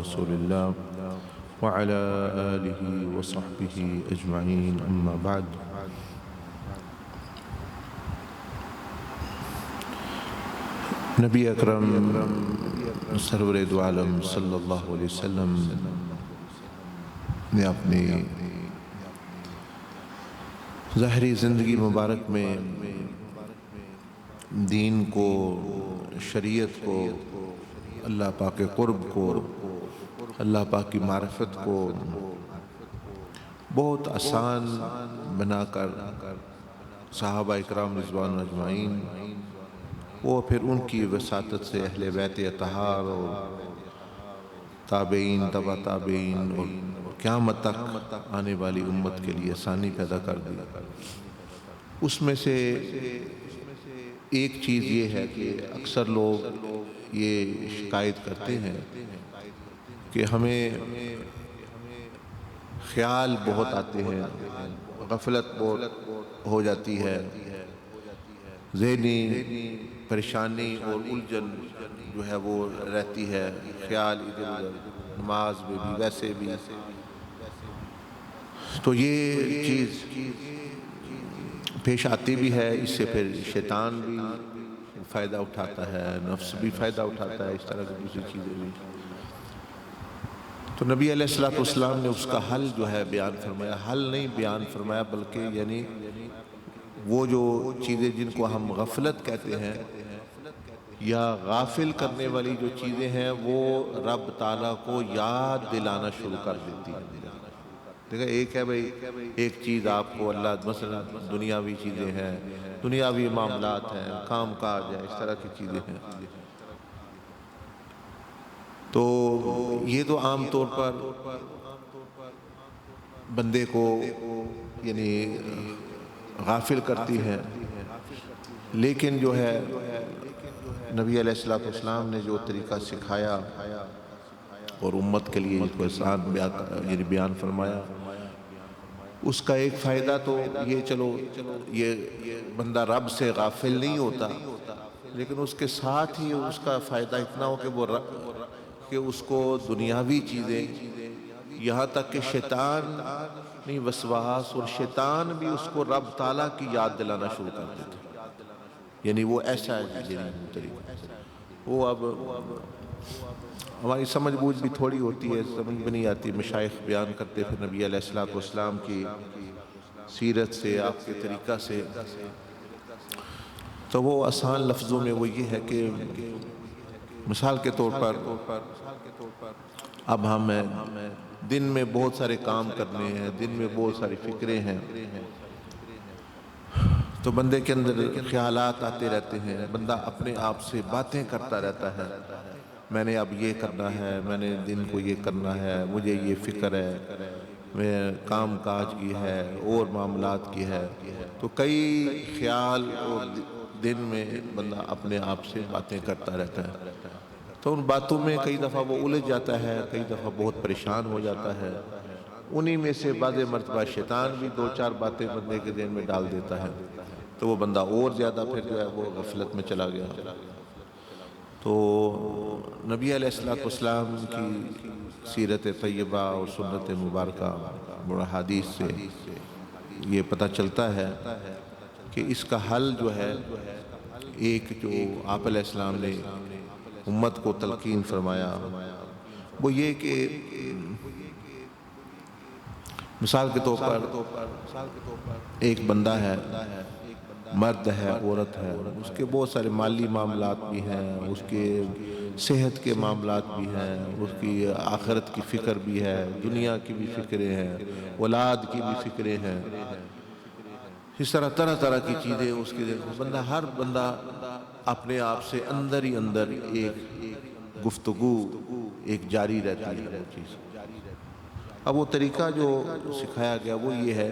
رسول الله وعلى آله وصحبه أجمعين أما بعد نبی اکرم سرور دو عالم صلی اللہ علیہ وسلم نے اپنی ظاہری زندگی مبارک میں دین کو، شریعت کو، اللہ پاک کے قرب کو، اللہ پاک کی معرفت کو بہت آسان بنا کر صحابہ اکرام رضوان اجمعین وہ پھر ان کی وساطت سے اہل بیت اطہار اور تابعین، تبع تابعین اور قیامت تک آنے والی امت کے لیے آسانی پیدا کر دی۔ اس میں سے ایک چیز یہ ہے کہ اکثر لوگ یہ شکایت کرتے ہیں کہ ہمیں خیال بہت آتے ہیں، غفلت بہت ہو جاتی ہے، ذہنی پریشانی اور الجھن جو ہے وہ رہتی ہے، خیال ادھر ادھر، نماز میں بھی ویسے بھی۔ تو یہ چیز پیش آتی بھی ہے، اس سے پھر شیطان بھی فائدہ اٹھاتا ہے، نفس بھی فائدہ اٹھاتا ہے، اس طرح کی دوسری چیزیں بھی۔ تو نبی علیہ السلام نے اس کا حل جو ہے بیان فرمایا، حل نہیں بیان فرمایا بلکہ یعنی وہ جو چیزیں جن کو ہم غفلت کہتے ہیں یا غافل کرنے والی جو چیزیں ہیں وہ رب تعالیٰ کو یاد دلانا شروع کر دیتی ہیں۔ دیکھیں ایک ہے بھئی، ایک چیز آپ کو اللہ مثلا دنیاوی چیزیں ہیں، دنیاوی معاملات ہیں، کام کاج ہے، اس طرح کی چیزیں ہیں۔ تو یہ تو عام طور پر بندے کو یعنی غافل کرتی ہیں، لیکن جو ہے نبی علیہ السلام نے جو طریقہ سکھایا اور امت کے لیے اس کو آسان بیان فرمایا، اس کا ایک فائدہ تو یہ چلو یہ بندہ رب سے غافل نہیں ہوتا، لیکن اس کے ساتھ ہی اس کا فائدہ اتنا ہو کہ اس کو دنیاوی چیزیں، یہاں تک کہ شیطان نہیں وسواس اور شیطان بھی اس کو رب تعالیٰ کی یاد دلانا شروع کر دیتا، یعنی وہ ایسا ہے طریقہ۔ وہ اب ہماری سمجھ بوجھ بھی تھوڑی ہوتی ہے، سمجھ بھی نہیں آتی، مشائخ بیان کرتے پھر نبی علیہ السلام کی سیرت سے، آپ کے طریقہ سے، تو وہ آسان لفظوں میں وہ یہ ہے کہ مثال کے طور پر اب ہم دن میں بہت سارے کام کرنے ہیں، دن میں بہت ساری فکریں ہیں، تو بندے کے اندر خیالات آتے رہتے ہیں، بندہ اپنے آپ سے باتیں کرتا رہتا ہے، میں نے اب یہ کرنا ہے، میں نے دن کو یہ کرنا ہے، مجھے یہ فکر ہے، میں کام کاج کی ہے اور معاملات کی ہے، تو کئی خیال اور دن میں بندہ اپنے آپ سے باتیں کرتا رہتا ہے، تو ان باتوں میں کئی دفعہ وہ الجھ جاتا ہے، کئی دفعہ بہت پریشان ہو جاتا ہے، انہی میں سے بعض مرتبہ شیطان بھی دو چار باتیں بندے کے ذہن میں ڈال دیتا ہے، تو وہ بندہ اور زیادہ پھر جو ہے وہ غفلت میں چلا گیا۔ تو نبی علیہ السلام کی سیرت طیبہ اور سنت مبارکہ اور حدیث سے یہ پتہ چلتا ہے کہ اس کا حل جو ہے، ایک جو آپ علیہ السلام نے امت کو تلقین فرمایا وہ یہ کہ مثال کے طور پر ایک بندہ ہے، مرد ہے، عورت ہے، اس کے بہت سارے مالی معاملات بھی ہیں، اس کے صحت کے معاملات بھی ہیں، اس کی آخرت کی فکر بھی ہے، دنیا کی بھی فکریں ہیں، اولاد کی بھی فکریں ہیں، اس طرح طرح طرح کی چیزیں اس کے بندہ، ہر بندہ اپنے آپ سے اندر ہی اندر ایک گفتگو ایک جاری رہتی ہے وہ چیز۔ اب وہ طریقہ جو سکھایا گیا وہ یہ ہے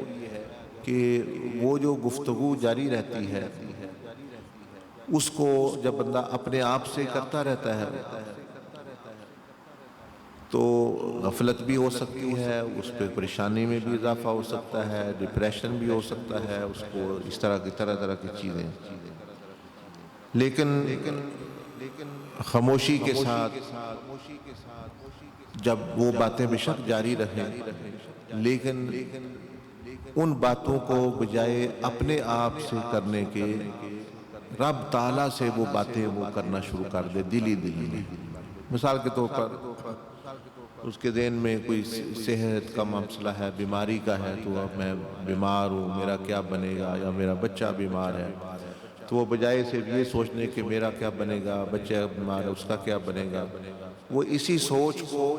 کہ وہ جو گفتگو جاری رہتی ہے اس کو جب بندہ اپنے آپ سے کرتا رہتا ہے تو غفلت بھی ہو سکتی ہے، اس پہ پریشانی میں بھی اضافہ ہو سکتا ہے، ڈپریشن بھی ہو سکتا ہے، اس کو اس طرح کی طرح طرح کی چیزیں، لیکن خاموشی کے ساتھ جب وہ باتیں بے شک جاری رہیں لیکن ان باتوں کو بجائے اپنے آپ سے کرنے کے رب تعالیٰ سے وہ باتیں وہ کرنا شروع کر دے دلی میں. مثال کے طور پر اس کے ذہن میں کوئی صحت کا مسئلہ ہے، بیماری کا ہے، تو اب میں بیمار ہوں، میرا کیا بنے گا، یا میرا بچہ بیمار ہے، تو وہ بجائے صرف یہ سوچنے کہ میرا کیا بنے گا، بچہ بیمار ہے اس کا کیا بنے گا، وہ اسی سوچ کو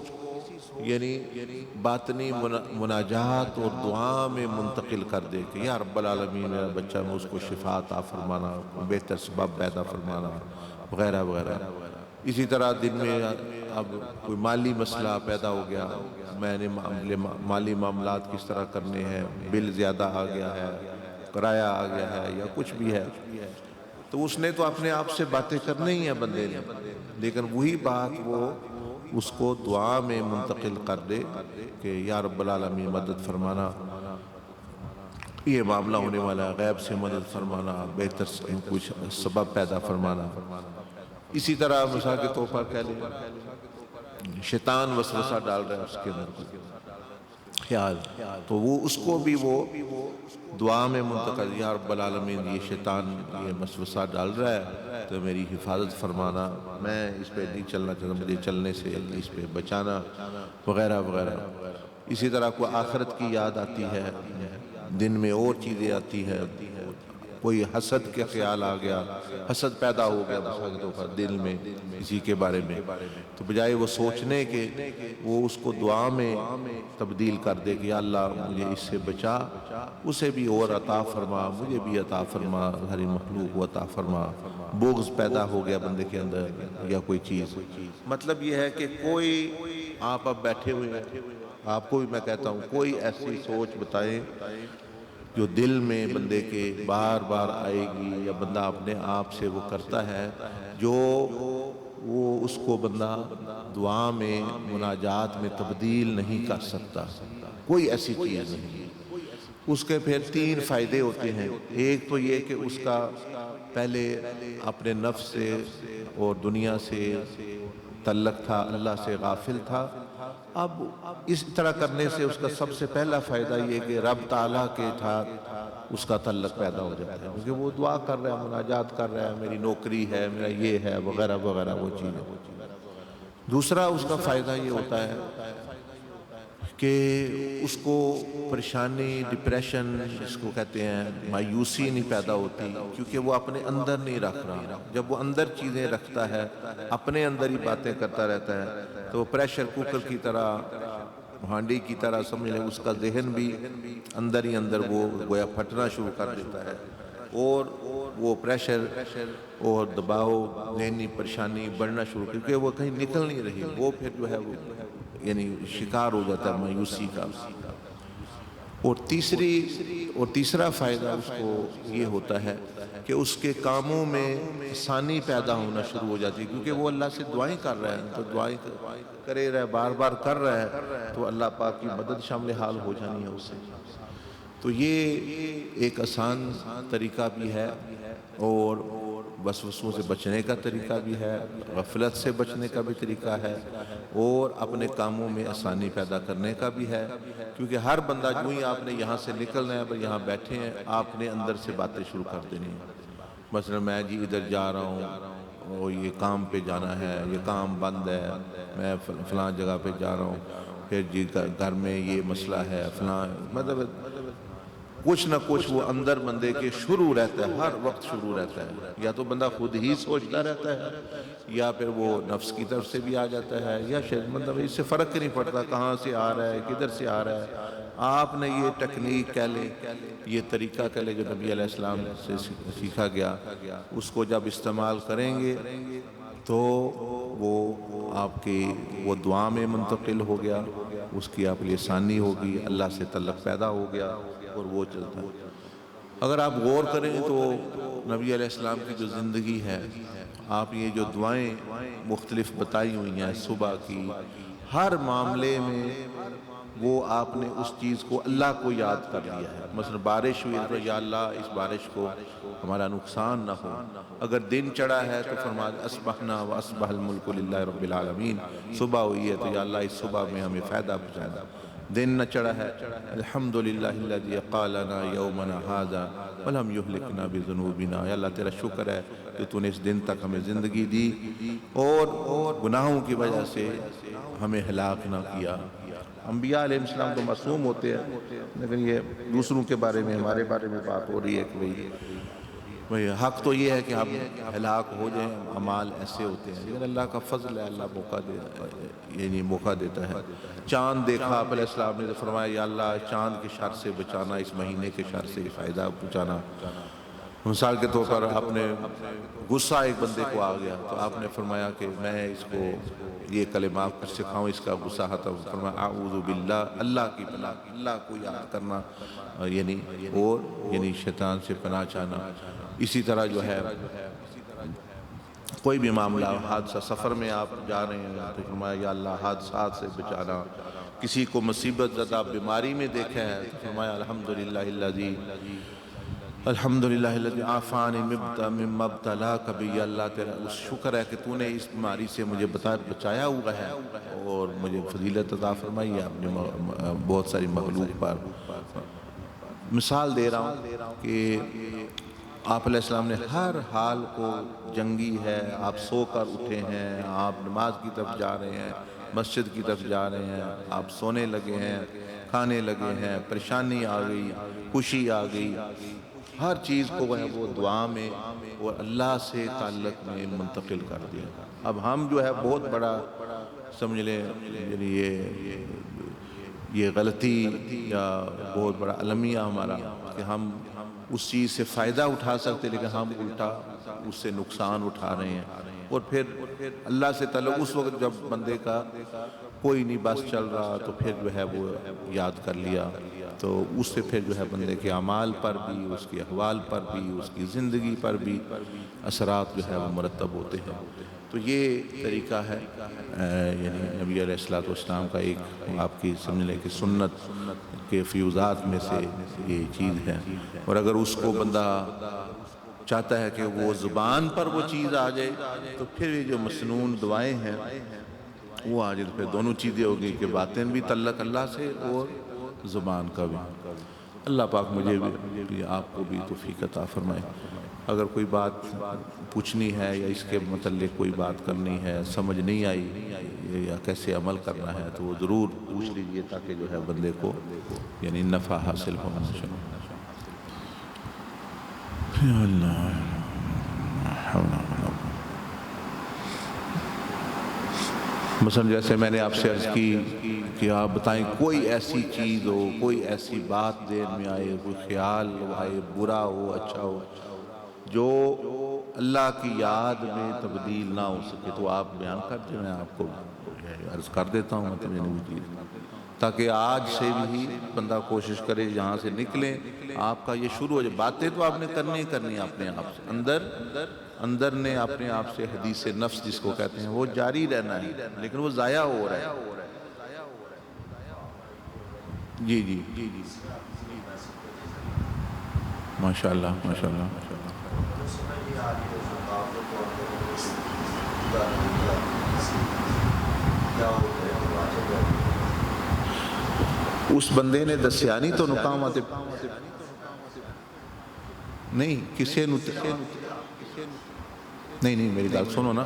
یعنی باطنی مناجات اور دعا میں منتقل کر دے کہ یا رب العالمین میرا بچہ میں اس کو شفا عطا فرمانا، بہتر سبب پیدا فرمانا وغیرہ وغیرہ. اسی طرح دن میں اب کوئی مالی مسئلہ پیدا ہو گیا، میں نے مالی معاملات کس طرح کرنے ہیں، بل زیادہ آ گیا ہے، کرایہ آ گیا ہے یا کچھ بھی ہے، تو اس نے تو اپنے آپ سے باتیں کرنی ہی ہیں بندے نے، لیکن وہی بات وہ اس کو دعا میں منتقل کر دے کہ یا رب العالمین مدد فرمانا، یہ معاملہ ہونے والا ہے، غیب سے مدد فرمانا، بہتر کچھ سبب پیدا فرمانا. اسی طرح مثال کے طور پر کہہ لیں شیطان وسوسہ ڈال رہا ہے اس کے اندر خیال، تو وہ اس کو بھی وہ دعا میں منتقل، یا رب العالمین یہ شیطان یہ وسوسہ ڈال رہا ہے تو میری حفاظت فرمانا، میں اس پہ نہیں چلنا چاہتا، مجھے چلنے سے اس پہ بچانا وغیرہ وغیرہ. اسی طرح کوئی آخرت کی یاد آتی ہے، دن میں اور چیزیں آتی ہے، کوئی حسد کے خیال آ گیا، حسد پیدا ہو گیا دل میں کسی کے بارے میں، تو بجائے وہ سوچنے کے وہ اس کو دعا میں تبدیل کر دے کہ یا اللہ مجھے اس سے بچا، اسے بھی اور عطا فرما، مجھے بھی عطا فرما، ہری مخلوق کو عطا فرما. بغض پیدا ہو گیا بندے کے اندر یا کوئی چیز، مطلب یہ ہے کہ کوئی آپ اب بیٹھے ہوئے ہیں، آپ کو بھی میں کہتا ہوں کوئی ایسی سوچ بتائیں جو دل میں بندے کے بار بار آئے گی یا بندہ اپنے آپ سے وہ کرتا ہے، جو وہ اس کو بندہ دعا میں مناجات میں تبدیل نہیں کر سکتا، کوئی ایسی چیز نہیں. اس کے پھر 3 فائدے ہوتے ہیں. ایک تو یہ کہ اس کا پہلے اپنے نفس سے اور دنیا سے تعلق تھا، اللہ سے غافل تھا. اب اس طرح کرنے سے اس کا سب سے پہلا فائدہ یہ کہ رب تعالیٰ کے ساتھ اس کا تعلق پیدا ہو جاتا ہے، کیونکہ وہ دعا کر رہا ہے، مناجات کر رہا ہے، میری نوکری ہے، میرا یہ ہے وغیرہ وغیرہ وہ چیزیں. دوسرا اس کا فائدہ یہ ہوتا ہے کہ اس کو پریشانی، ڈپریشن جس کو کہتے ہیں، مایوسی نہیں پیدا ہوتی، کیونکہ وہ اپنے اندر نہیں رکھ رہا. جب وہ اندر چیزیں رکھتا ہے، اپنے اندر ہی باتیں کرتا رہتا ہے، تو پریشر کوکر کی طرح، ہانڈی کی طرح سمجھ لیں، اس کا ذہن بھی اندر ہی اندر وہ گویا پھٹنا شروع کر دیتا ہے، اور وہ پریشر اور دباؤ، ذہنی پریشانی بڑھنا شروع، کیونکہ وہ کہیں نکل نہیں رہی، وہ پھر جو ہے وہ یعنی شکار ہو جاتا ہے مایوسی کا. اور تیسرا فائدہ اس کو یہ ہوتا ہے کہ اس کے کاموں میں آسانی پیدا ہونا شروع ہو جاتی ہے، کیونکہ وہ اللہ سے دعائیں کر رہا ہے، تو دعائیں کرے رہا ہے، بار بار کر رہا ہے، تو اللہ پاک کی مدد شامل حال ہو جانی ہے اس سے. تو یہ ایک آسان طریقہ بھی ہے، اور وسوسوں سے بچنے کا طریقہ بھی ہے، غفلت سے بچنے کا بھی طریقہ ہے، اور اپنے کاموں میں آسانی پیدا کرنے کا بھی ہے. کیونکہ ہر بندہ جو ہی آپ نے یہاں سے نکلنا ہے، یہاں بیٹھے ہیں، آپ نے اندر سے باتیں شروع کر دینی ہیں. مثلا میں جی ادھر جا رہا ہوں اور یہ کام پہ جانا ہے، یہ کام بند ہے، میں فلاں جگہ پہ جا رہا ہوں، پھر جی گھر میں یہ مسئلہ ہے فلاں، مطلب کچھ نہ کچھ وہ اندر بندے کے شروع رہتا ہے، ہر وقت شروع رہتا ہے. یا تو بندہ خود ہی سوچتا رہتا ہے، یا پھر وہ نفس کی طرف سے بھی آ جاتا ہے، یا شاید مطلب اس سے فرق ہی نہیں پڑتا کہاں سے آ رہا ہے، کدھر سے آ رہا ہے. آپ نے یہ ٹیکنیک کہہ لیں، یہ طریقہ کہہ لیں جو نبی علیہ السلام سے سیکھا گیا، اس کو جب استعمال کریں گے تو وہ آپ کی وہ دعا میں منتقل ہو گیا، اس کی آپ لیے آسانی ہوگی، اللہ سے تعلق پیدا ہو گیا، اور وہ چلتا ہے. اگر آپ غور کریں تو نبی علیہ السلام کی جو زندگی ہے، آپ یہ جو دعائیں مختلف بتائی ہوئی ہیں صبح کی، ہر معاملے میں وہ آپ نے اس چیز کو اللہ کو یاد کر لیا ہے. مثلا بارش ہوئی تو یا اللہ اس بارش کو ہمارا نقصان نہ ہو. اگر دن چڑھا ہے تو فرمایا اصبحنا واصبح الملک للہ رب العالمین. صبح ہوئی ہے تو یا اللہ اس صبح میں ہمیں فائدہ پہنچانا. دن نہ چڑھا ہے الحمدللہ الذی قالنا یومنا ھذا ولم یہلکنا بذنوبنا. یا اللہ تیرا شکر ہے کہ تو نے اس دن تک ہمیں زندگی دی اور گناہوں کی وجہ سے ہمیں ہلاک نہ کیا. انبیاء علیہ السلام تو معصوم ہوتے ہیں، لیکن یہ دوسروں کے بارے میں ہمارے بارے میں بات ہو رہی ہے کہ بھئی حق تو یہ ہے کہ ہم ہلاک ہو جائیں. اعمال ایسے ہوتے ہیں لیکن اللہ کا فضل ہے، اللہ موقع دیتا ہے. چاند دیکھا آپ علیہ السلام نے تو فرمایا یا اللہ چاند کے شر سے بچانا، اس مہینے کے شر سے فائدہ پہنچانا. مثال کے طور پر آپ نے غصہ ایک بندے کو آ گیا تو آپ نے فرمایا کہ میں اس کو یہ کلمات سکھاؤں اس کا غصہ ختم. فرمایا اعوذ باللہ، اللہ کی پناہ، اللہ کو یاد کرنا یعنی شیطان سے پناہ چاہنا. اسی طرح جو ہے کوئی بھی معاملہ حادثہ، سفر میں آپ جا رہے ہیں تو فرمایا یا اللہ حادثات سے بچانا. کسی کو مصیبت زدہ بیماری میں دیکھا ہے تو فرمایا الحمدللہ الذی عافانی مما ابتلاک بہ. اللہ تیرا اس شکر ہے کہ تو نے اس بیماری سے مجھے بچایا ہوا ہے اور مجھے فضیلت عطا فرمائی ہے اپنے بہت ساری مخلوق پر. مثال دے رہا ہوں کہ آپ علیہ السلام نے ہر حال کو جنگی ہے. آپ سو کر اٹھے ہیں، آپ نماز کی طرف جا رہے ہیں، مسجد کی طرف جا رہے ہیں، آپ سونے لگے ہیں، کھانے لگے ہیں، پریشانی آ گئی، خوشی آ گئی، ہر چیز کو وہ دعا میں اور اللہ سے تعلق میں منتقل کر دیا. اب ہم جو ہے بہت بڑا سمجھ لیں یعنی یہ غلطی یا بہت بڑا المیہ ہمارا کہ ہم اس چیز سے فائدہ اٹھا سکتے لیکن ہم الٹا اس سے نقصان اٹھا رہے ہیں. اور پھر اللہ سے تعلق اس وقت جب بندے کا کوئی نہیں بس چل رہا تو پھر جو ہے وہ یاد کر لیا تو اس سے پھر جو ہے بندے کے اعمال پر بھی، اس کے احوال پر بھی، اس کی زندگی پر بھی اثرات جو ہے وہ مرتب ہوتے ہیں. تو یہ طریقہ ہے یعنی نبی علیہ السلام کا ایک آپ کی سمجھ لیں کہ سنت کے فیوزات میں سے یہ چیز ہے. اور اگر اس کو بندہ چاہتا ہے کہ وہ زبان پر وہ چیز آ جائے تو پھر یہ جو مسنون دعائیں ہیں وہ آ جائے تو پھر دونوں چیزیں ہوگی کہ باطن بھی تعلق اللہ سے اور زبان کا بھی. اللہ پاک مجھے بھی آپ کو بھی توفیق عطا فرمائے. اگر کوئی بات پوچھنی ہے یا اس کے متعلق کوئی بات کرنی ہے، سمجھ نہیں آئی یا کیسے عمل کرنا ہے تو وہ ضرور پوچھ لیجئے تاکہ جو ہے بندے کو یعنی نفع حاصل ہونا چاہیے. مثلا جیسے میں نے آپ سے عرض کی کہ آپ بتائیں کوئی ایسی چیز ہو، کوئی ایسی بات ذہن میں آئے، کوئی خیال آئے، برا ہو اچھا ہو، جو اللہ کی یاد میں تبدیل نہ ہو سکے تو آپ بیان کر دیں. میں آپ کو عرض کر دیتا ہوں مطلب وہ چیز تاکہ آج سے بھی بندہ کوشش کرے یہاں سے نکلیں. آپ کا یہ شروع ہو جائے. باتیں تو آپ نے کرنی اپنے آپ سے اندر نے اپنے آپ سے حدیث نفس جس کو کہتے ہیں وہ جاری رہنا ہے لیکن وہ ضائع ہو رہا ہے. جی ماشاءاللہ ماشاءاللہ. اس بندے نے دسیا نہیں تو نقامات نہیں کسے نہیں میری گل سنو نا،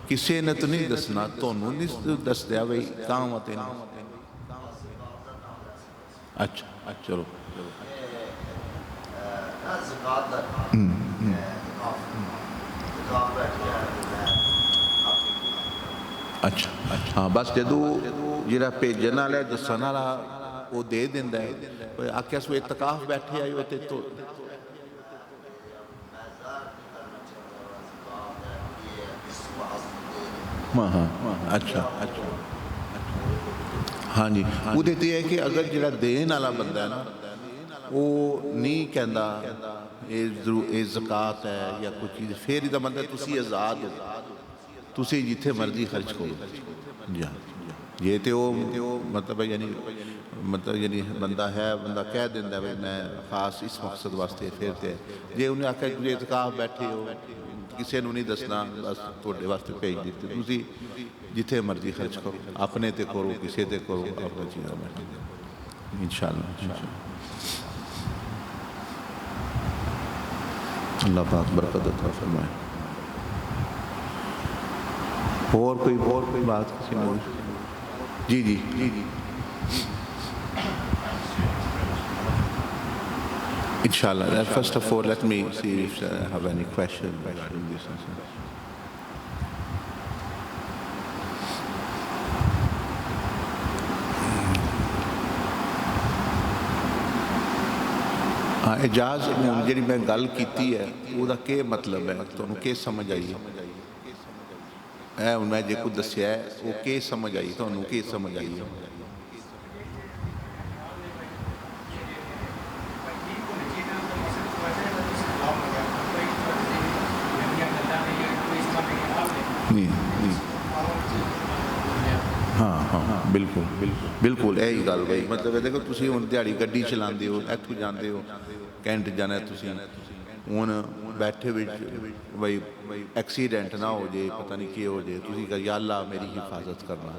کسے نے تو نہیں دسنا، تو نہیں دس دیا بھئی کام آتے نہیں. اچھا چلو اچھا ہاں بس جدو جڑا بھیجن والا دسن والا وہ دے دیندا ہے. آخیا سو اعتکاف بیٹھے آئے ہوتے تو ہاں اچھا ہاں جی. وہ دیتے ہے کہ اگر جڑا دین والا بندہ ہے نا وہ نہیں کہندا یہ زکات ہے یا کوئی چیز پھر یہ مطلب تسی آزاد ہو، تسی جتھے مرضی خرچ کرو. جی یہ تو وہ مطلب یعنی بندہ کہہ دینا بھی میں خاص اس مقصد واسطے پھر تے جے انہیں آخیا تجھے اعتکاف بیٹھے ہو کسی نے نہیں دسنا بس تھوڑے واسطے بھیج دیتے تسی جتھے مرضی خرچ کرو اپنے تے کرو کسی تے کرو اپنا چیزاں بیٹھے انشاءاللہ اللہ پاک برکت عطا فرمائے. اور کوئی بات کسی نے جی Inshallah. First of all, let me see if I have any question regarding this. اعجاز جی میں گل کی ہے وہ کیا مطلب ہے تمہیں کیا سمجھ آئی ہے میں جی کچھ دسیا ہے وہ کیا سمجھ آئی تمہیں کیا سمجھ آئی ہے ہاں بالکل یہی گل گئی مطلب دیکھو تسی ہوں دیہڑی گڈی چلاندے ہو اتھوں جاندے ہو کینٹ جانا تسی ہوں بیٹھے بھائی ایکسیڈنٹ نہ ہو جائے پتہ نہیں کیا ہو جائے تسی کہا یا اللہ میری حفاظت کرنا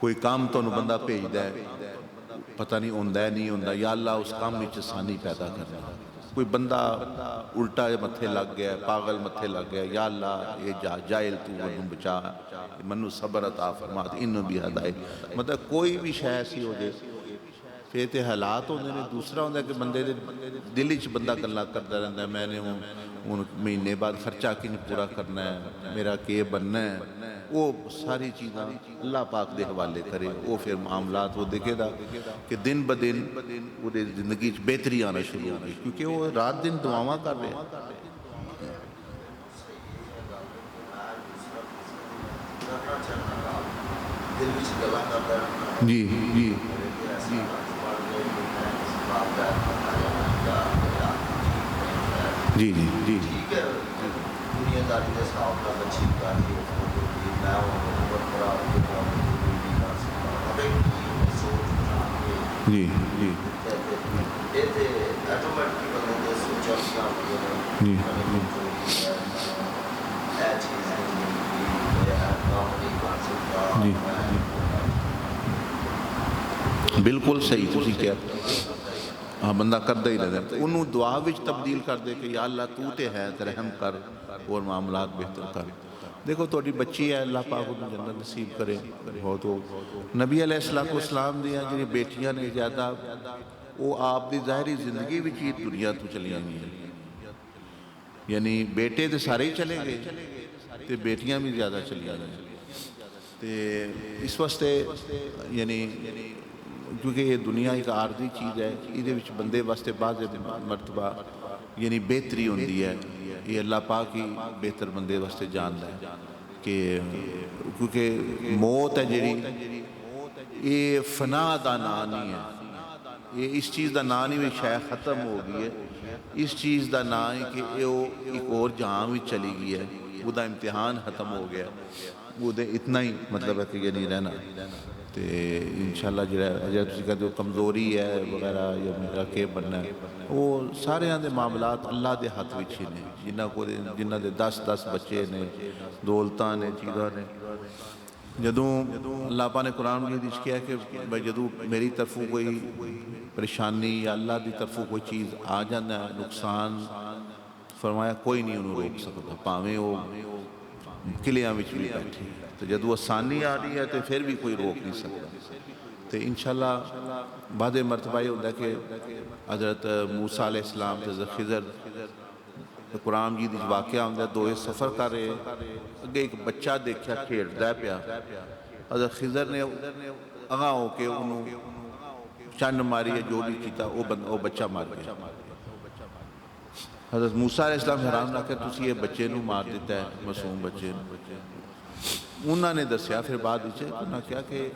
کوئی کام تمہیں بندہ بھیجدا ہے پتہ نہیں ہوندا ہے نہیں ہوندا یا اللہ اس کام وچ آسانی پیدا کرنا کوئی بندہ الٹا متھے لگ گیا پاگل متھے لگ گیا یا اللہ یہ جاہل تو منو بچا منو صبر عطا فرما انہوں بھی ہدایت مطلب کوئی بھی شے ایسی ہو جائے پھر تے حالات ہوندے نے دوسرا ہوندا ہے کہ بندے دے دل وچ بندہ گلاں کردا رہندا ہے میں نے ہوں مہینے بعد خرچہ کن پورا کرنا ہے میرا کی بننا ہے وہ ساری چیزاں اللہ پاک دے حوالے کرے وہ پھر معاملات وہ دیکھے دا کہ دن بدن وہ زندگی بہتری آنا شروع ہو گئی کیونکہ وہ رات دن دعاواں کر رہے ہیں جی بالکل صحیح تسی کیا ہاں بندہ کردہ ہی رہتا ہے انہوں دعا وچ تبدیل کر دے کہ یا اللہ تو تے ہے تے رحم کر اور معاملات بہتر کر دیکھو تھوڑی بچی ہے اللہ پاک انہوں جنت نصیب کرے بہت ہو نبی علیہ السلام دیا جنہیں بیٹیاں نے زیادہ وہ آپ دی ظاہری زندگی وچ ہی دنیا تو چلی آنی ہے یعنی بیٹے تے سارے ہی چلے گئے تے بیٹیاں بھی زیادہ چلی آنی تے اس واسطے یعنی کیونکہ یہ دنیا ایک عارضی چیز ہے یہ بندے واسطے بعض مرتبہ یعنی بہتری ہوندی ہے یہ اللہ پاک ہی بہتر بندے واسطے جاندا ہے کہ کیونکہ موت ہے جڑی یہ فنا دا نا نہیں ہے یہ اس چیز دا نا نہیں بھی شاید ختم ہو گئی ہے اس چیز دا نا ہے کہ یہ ایک اور جہاں بھی چلی گئی ہے وہ دا امتحان ختم ہو گیا وہ دے اتنا ہی مطلب ہے کہ یہ نہیں رہنا تے انشاءاللہ جڑا تسی کہتے ہو کمزوری ہے وغیرہ یا میرا کے بننا ہے وہ سارے دے معاملات اللہ دے ہاتھ وچ ہی نے جنہ دے 10 بچے نے دولتاں نے چیزاں نے جدوں اللہ پاک نے قرآن میں حدیث کیا کہ جدوں میری طرفوں کوئی پریشانی یا اللہ دی طرفوں کوئی چیز آ جانا ہے نقصان فرمایا کوئی نہیں انہوں روک سکتا پاویں وہ قلعیاں وچ بھی بیٹھے تو جدو آسانی آ رہی ہے تو پھر بھی کوئی روک نہیں سکتا تو انشاءاللہ بعد مرتبہ یہ ہوتا ہے کہ حضرت موسیٰ علیہ السلام حضرت خضر قرآن جی واقعہ ہوتا ہے دوئے سفر کر رہے اگے ایک بچہ دیکھا کھیڑ دا پیا حضرت خضر نے اگاں ہو کے انہوں چند ماری ہے جو بھی کیتا وہ بچہ مار گیا حضرت موسیٰ علیہ السلام حیران رکھا تسی یہ بچے نو مار دیتا ہے معصوم بچے انہوں نے دسیا پھر بعد انہوں کیا کہ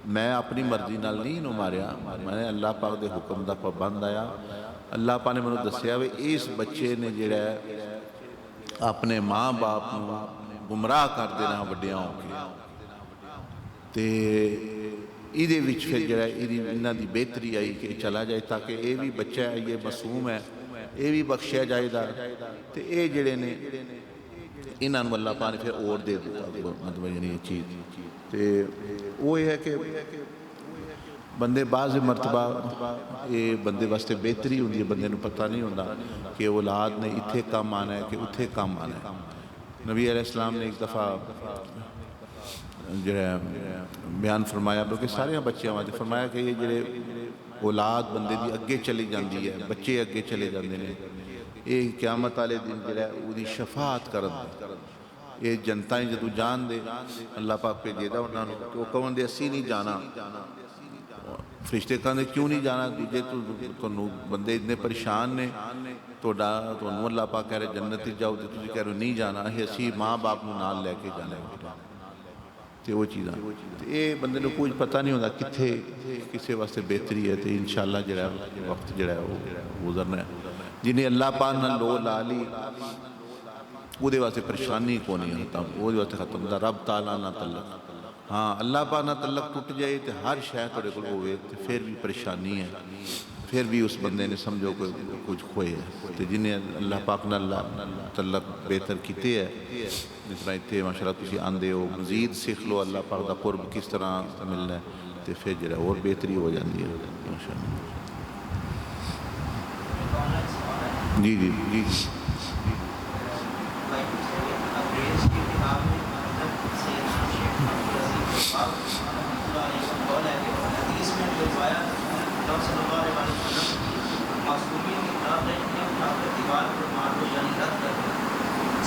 میں اپنی مرضی نال نہیں انہوں ماریا میں نے اللہ پاک دے حکم دا پابند آیا اللہ پاک نے منو دسیا کہ اس بچے نے جڑا ہے اپنے ماں باپ نو گمراہ کر دینا وڈیاں ہو کے ਤੇ ਇਹਦੇ ਵਿੱਚ ਫਿਰ ਜਿਹੜਾ ਇਹਨਾਂ ਦੀ ਬਿਹਤਰੀ ਆਈ ਕਿ ਚਲਾ ਜਾਏ ਤਾਂ ਕਿ ਇਹ ਵੀ ਬੱਚਾ ਹੈ, ਇਹ ਮਾਸੂਮ ਹੈ, ਇਹ ਵੀ ਬਖਸ਼ਿਆ ਜਾਏਗਾ ਤੇ ਇਹ ਜਿਹੜੇ ਨੇ ਇਹਨਾਂ ਨੂੰ ਅੱਲਾਹ ਪਾਕ ਨੇ ਫਿਰ ਹੋਰ ਦੇ ਦਿੱਤਾ ਮਤਲਬ ਯਾਨੀ ਇਹ ਚੀਜ਼। ਤੇ ਉਹ ਇਹ ਹੈ ਕਿ ਬੰਦੇ ਬਾਜ਼ ਮਰਤਬਾ ਇਹ ਬੰਦੇ ਵਾਸਤੇ ਬਿਹਤਰੀ ਹੁੰਦੀ ਹੈ, ਬੰਦੇ ਨੂੰ ਪਤਾ ਨਹੀਂ ਹੁੰਦਾ ਕਿ ਔਲਾਦ ਨੇ ਇੱਥੇ ਕੰਮ ਆਉਣਾ ਹੈ ਕਿ ਉੱਥੇ ਕੰਮ ਆਉਣਾ ਹੈ। ਨਬੀ علیہ السلام نے ایک دفعہ ਜਿਹੜਾ ਬਿਆਨ ਫਰਮਾਇਆ ਬਲਕਿ ਸਾਰਿਆਂ ਬੱਚਿਆਂ ਵਾਸਤੇ ਫਰਮਾਇਆ ਕਿ ਇਹ ਜਿਹੜੇ ਔਲਾਦ ਬੰਦੇ ਦੀ ਅੱਗੇ ਚਲੀ ਜਾਂਦੀ ਹੈ, ਬੱਚੇ ਅੱਗੇ ਚਲੇ ਜਾਂਦੇ ਨੇ, ਇਹ ਕਿਆਮਤ ਵਾਲੇ ਦਿਨ ਜਿਹੜਾ ਉਹਦੀ ਸ਼ਫਾਅਤ ਕਰਨ ਇਹ ਜਨਤਾ ਜਦੋਂ ਜਾਣਦੇ ਅੱਲਾਹ ਪਾਕ ਭੇਜੇਦਾ ਉਹਨਾਂ ਨੂੰ ਉਹ ਕਹਣਦੇ ਅਸੀਂ ਨਹੀਂ ਜਾਣਾ। ਫਰਿਸ਼ਤੇ ਕਹਿੰਦੇ ਕਿਉਂ ਨਹੀਂ ਜਾਣਾ, ਦੂਜੇ ਤੁਹਾਨੂੰ ਬੰਦੇ ਇੰਨੇ ਪਰੇਸ਼ਾਨ ਨੇ, ਤੁਹਾਨੂੰ ਅੱਲਾਹ ਪਾਕ ਕਹਿ ਰਿਹਾ ਜੰਨਤ 'ਚ ਜਾਓ ਤੇ ਤੁਸੀਂ ਕਹਿ ਰਹੇ ਨਹੀਂ ਜਾਣਾ, ਅਸੀਂ ਮਾਂ ਬਾਪ ਨੂੰ ਨਾਲ ਲੈ ਕੇ ਜਾਣਾ ਤੇ ਉਹ ਚੀਜ਼ਾਂ। ਇਹ ਬੰਦੇ ਨੂੰ ਕੁਝ ਪਤਾ ਨਹੀਂ ਹੁੰਦਾ ਕਿੱਥੇ ਕਿਸੇ ਵਾਸਤੇ ਬਿਹਤਰੀ ਹੈ ਤੇ ਇਨਸ਼ਾਅੱਲਾ ਜਿਹੜਾ ਵਕਤ ਜਿਹੜਾ ਉਹ ਗੁਜ਼ਰਨਾ ਹੈ। ਜਿਹਨੇ ਅੱਲਾਹ ਪਾਕ ਨਾਲ ਲੋ ਲਾ ਲਈ ਉਹਦੇ ਵਾਸਤੇ ਪਰੇਸ਼ਾਨੀ ਕੋ ਨਹੀਂ ਖਤਮ, ਉਹਦੇ ਵਾਸਤੇ ਖਤਮ ਹੁੰਦਾ ਰੱਬ ਤਾਲਾ ਨਾਲ ਤਲਕ। ਹਾਂ ਅੱਲਾਹ ਪਾਕ ਨਾਲ ਤਲਕ ਟੁੱਟ ਜਾਏ ਤੇ ਹਰ ਸ਼ੈ ਤੁਹਾਡੇ ਕੋਲ ਹੋਵੇ ਤੇ ਫਿਰ ਵੀ ਪਰੇਸ਼ਾਨੀ ਹੈ, ਫਿਰ ਵੀ ਉਸ ਬੰਦੇ نے ਸਮਝو کوئی کچھ کھوئے ہے۔ تو جنہیں اللہ پاک نے اللہ تعلق بہتر کیتے ہے جس طرح اتنے ماشاء اللہ تسی آندے ہو مزید سیکھ لو اللہ پاک دا قرب کس طرح ملنا ہے تو پھر جڑا اور بہتری ہو جاتی ہے ماشاء اللہ۔ جی جی جی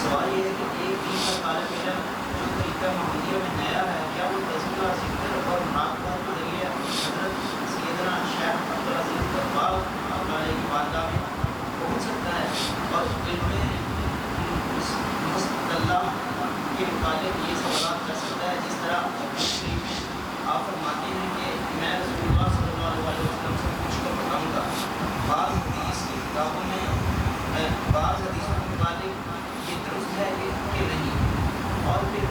سوال یہ ہے کہ ایک دین کا طالب علم جو طریقہ محمدیہ میں نیا ہے کیا وہ تذکرہ ذکر اور مراقبہ کے ذریعے حضرت سیدنا شیخ عبدالعزیز دباغ علیہ کی بارگاہ میں پہنچ سکتا ہے اور علم مستطلع کے متعلق یہ سوالات کر سکتا ہے جس طرح شریف میں آپ فرماتے ہیں کہ میں رسول اللہ صلی اللہ علیہ وسلم سے پوچھ کر بتاؤں گا۔ بعض حدیث کی کتابوں میں بعض حدیثوں کے متعلق یہ درست ہے کہ نہیں، اور پھر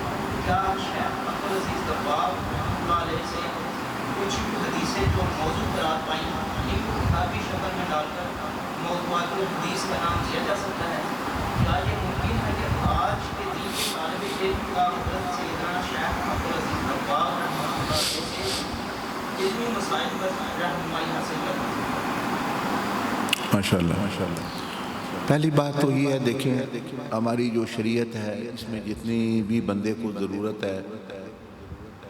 کیا شیخ عبدالعزیز دباغ اللہ علیہ سے کچھ حدیثیں جو موضوع قرار پائیں ان کو کتابی شکل میں ڈال کر موضوعات الحدیث کا نام دیا جا سکتا ہے؟ کیا یہ ممکن ہے کہ آج کے دین کے طالب علم کا حضرت سیدنا شیخ عبدالعزیز دباغ رحمۃ اللہ علیہ سے علمی مسائل پر رہنمائی حاصل کرنا؟ ماشاء اللہ ماشاء اللہ۔ پہلی بات تو یہ ہے دیکھیں ہماری جو شریعت ہے اس میں جتنی بھی بندے کو ضرورت ہے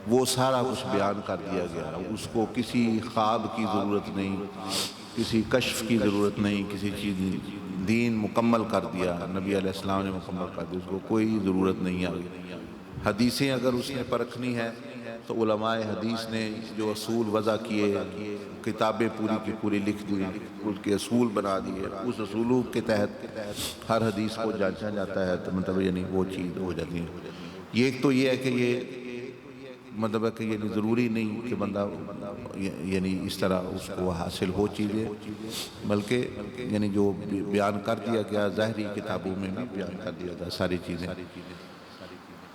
وہ سارا کچھ بیان کر دیا گیا، اس کو کسی خواب کی ضرورت نہیں، کسی کشف کی ضرورت نہیں، کسی چیز دین مکمل کر دیا نبی علیہ السلام نے مکمل کر دیا، اس کو کوئی ضرورت نہیں آگئی۔ حدیثیں اگر اس نے پرکھنی ہے تو علماء حدیث نے جو اصول وضع کیے کتابیں پوری کی پوری لکھ دی، اس کے اصول بنا دیے، اس اصولوں کے تحت ہر حدیث کو جانچا جاتا ہے تو مطلب یعنی وہ چیز ہو جاتی ہے۔ یہ ایک تو یہ ہے کہ یہ مطلب ہے کہ یعنی ضروری نہیں کہ بندہ یعنی اس طرح اس کو حاصل ہو چیزیں، بلکہ یعنی جو بیان کر دیا گیا ظاہری کتابوں میں بھی بیان کر دیا گیا ساری چیزیں۔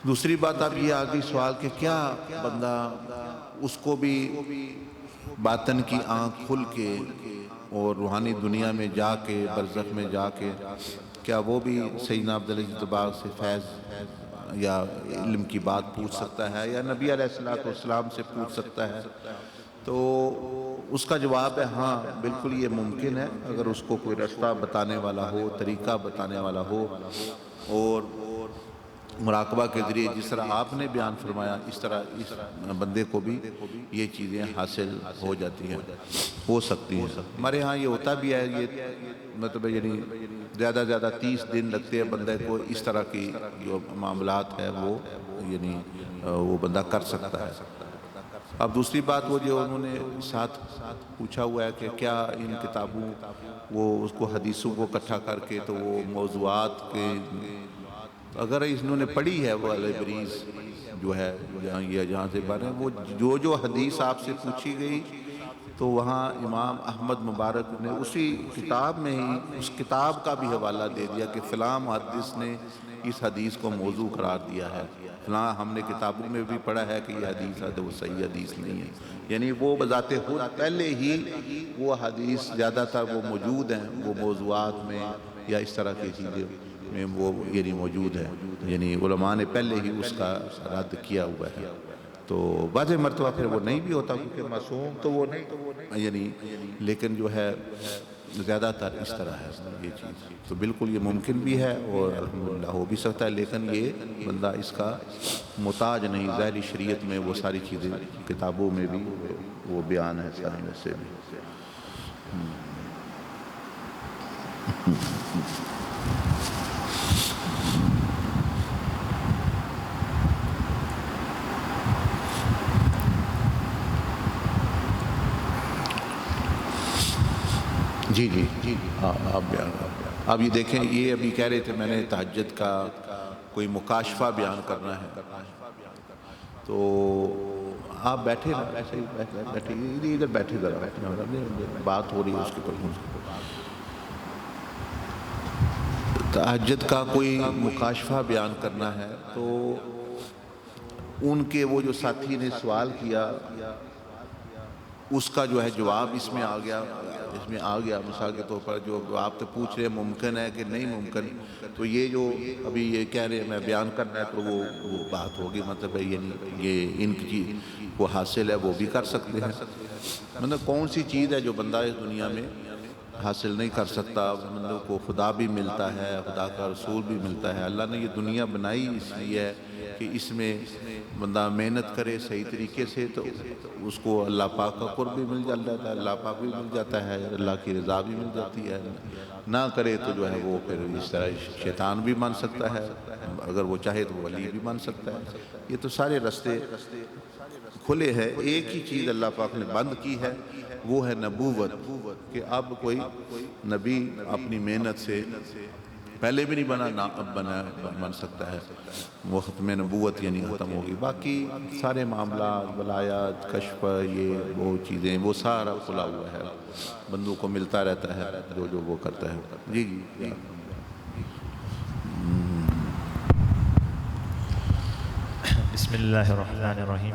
دوسری بات اب یہ آگئی سوال کہ کیا بندہ اس کو بھی باطن کی آنکھ کھل کے اور روحانی دنیا میں جا کے برزخ میں جا کے کیا وہ بھی سیدنا عبدالعزیز دباغ سے فیض یا علم کی بات پوچھ سکتا ہے یا نبی علیہ السلام سے پوچھ سکتا ہے؟ تو اس کا جواب ہے ہاں بالکل یہ ممکن ہے اگر اس کو کوئی رستہ بتانے والا ہو، طریقہ بتانے والا ہو، اور مراقبہ کے ذریعے جس طرح آپ نے بیان فرمایا اس طرح اس بندے کو بھی یہ چیزیں حاصل ہو جاتی ہیں، ہو سکتی ہیں۔ ہمارے ہاں یہ ہوتا بھی ہے، یہ مطلب یعنی زیادہ 30 دن لگتے ہیں بندے کو اس طرح کی جو معاملات ہے وہ یعنی وہ بندہ کر سکتا ہے۔ اب دوسری بات وہ جو انہوں نے ساتھ پوچھا ہوا ہے کہ کیا ان کتابوں وہ اس کو حدیثوں کو اکٹھا کر کے تو وہ موضوعات کے اگر انہوں نے پڑھی ہے وہ البریز جو ہے جہاں سے بارے وہ جو حدیث آپ سے پوچھی گئی تو وہاں امام احمد مبارک نے اسی کتاب میں ہی اس کتاب کا بھی حوالہ دے دیا کہ فلاں محدث نے اس حدیث کو موضوع قرار دیا ہے، فلاں ہم نے کتابوں میں بھی پڑھا ہے کہ یہ حدیث ہے تو وہ صحیح حدیث نہیں ہے، یعنی وہ بذات خود پہلے ہی وہ حدیث زیادہ تر وہ موجود ہیں، وہ موضوعات میں یا اس طرح کی چیزیں میں وہ یعنی موجود ہے، یعنی علماء نے پہلے ہی اس کا رد کیا ہوا ہے۔ تو بعض مرتبہ پھر وہ نہیں بھی ہوتا کیونکہ معصوم تو وہ نہیں، یعنی لیکن جو ہے زیادہ تر اس طرح ہے یہ چیز، تو بالکل یہ ممکن بھی ہے اور الحمدللہ ہو بھی سکتا ہے، لیکن یہ بندہ اس کا محتاج نہیں، ظاہری شریعت میں وہ ساری چیزیں کتابوں میں بھی وہ بیان ہے سارے میں سے بھی۔ جی جی جی آپ بیان آپ یہ دیکھیں، یہ ابھی کہہ رہے تھے میں نے تہجد کا کوئی مکاشفہ بیان کرنا ہے، تو آپ بیٹھے نا ایسے ہی بیٹھے ادھر بیٹھے ذرا بات ہو رہی ہے اس کے اوپر۔ تہجد کا کوئی مکاشفہ بیان کرنا ہے تو ان کے وہ جو ساتھی نے سوال کیا اس کا جو ہے جواب اس میں آ گیا مثال کے طور پر جو آپ تو پوچھ رہے ہیں ممکن ہے کہ نہیں ممکن، تو یہ جو ابھی یہ کہہ رہے ہیں میں بیان کرنا ہے تو وہ بات ہوگی، مطلب ہے یعنی یہ ان کی وہ حاصل ہے وہ بھی کر سکتے ہیں، مطلب کون سی چیز ہے جو بندہ اس دنیا میں حاصل نہیں کر سکتا، بندوں کو خدا بھی ملتا ہے، خدا کا رسول بھی ملتا ہے۔ اللہ نے یہ دنیا بنائی اس لیے ہے کہ اس میں بندہ محنت کرے صحیح طریقے سے تو اس کو اللہ پاک کا قرب بھی مل جاتا ہے، اللہ پاک بھی مل جاتا ہے، اللہ کی رضا بھی مل جاتی ہے، نہ کرے تو جو ہے وہ پھر اس طرح شیطان بھی مان سکتا ہے، اگر وہ چاہے تو ولی بھی مان سکتا ہے۔ یہ تو سارے رستے کھلے ہیں، ایک ہی چیز اللہ پاک نے بند کی ہے وہ ہے نبوت، کہ اب کوئی نبی اپنی محنت سے پہلے بھی نہیں بنا، نہ اب بن سکتا ہے، وہ ختم نبوت یعنی ختم ہوگی، باقی سارے معاملات ولایات کشف یہ وہ چیزیں وہ سارا کھلا ہوا ہے، بندوں کو ملتا رہتا ہے جو وہ کرتا ہے۔ جی جی بسم اللہ الرحمن الرحیم.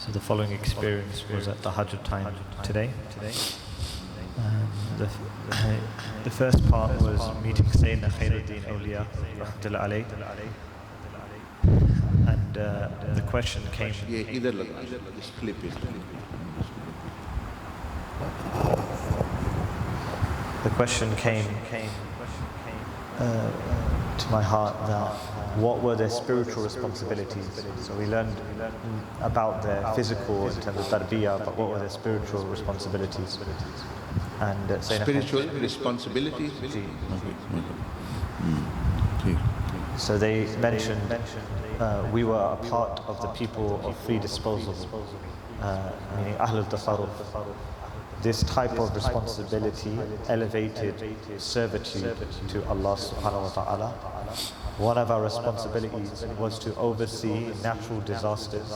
So the following experience was at Tahajjud time today. The first part was meeting Sayyidina Khairuddin Awliya rahmatullahi alayh, and the question came. یہ ادھر لگا اس clip The question came to my heart that what were their spiritual responsibilities? So we learned about their physical in terms of tarbiyah, but what were their spiritual responsibilities? And spiritual responsibilities. So they mentioned we were a part of the people of free disposal, meaning Ahlul Tasarruf. This type of responsibility elevated servitude to Allah subhanahu wa ta'ala. One of our responsibilities was to oversee natural disasters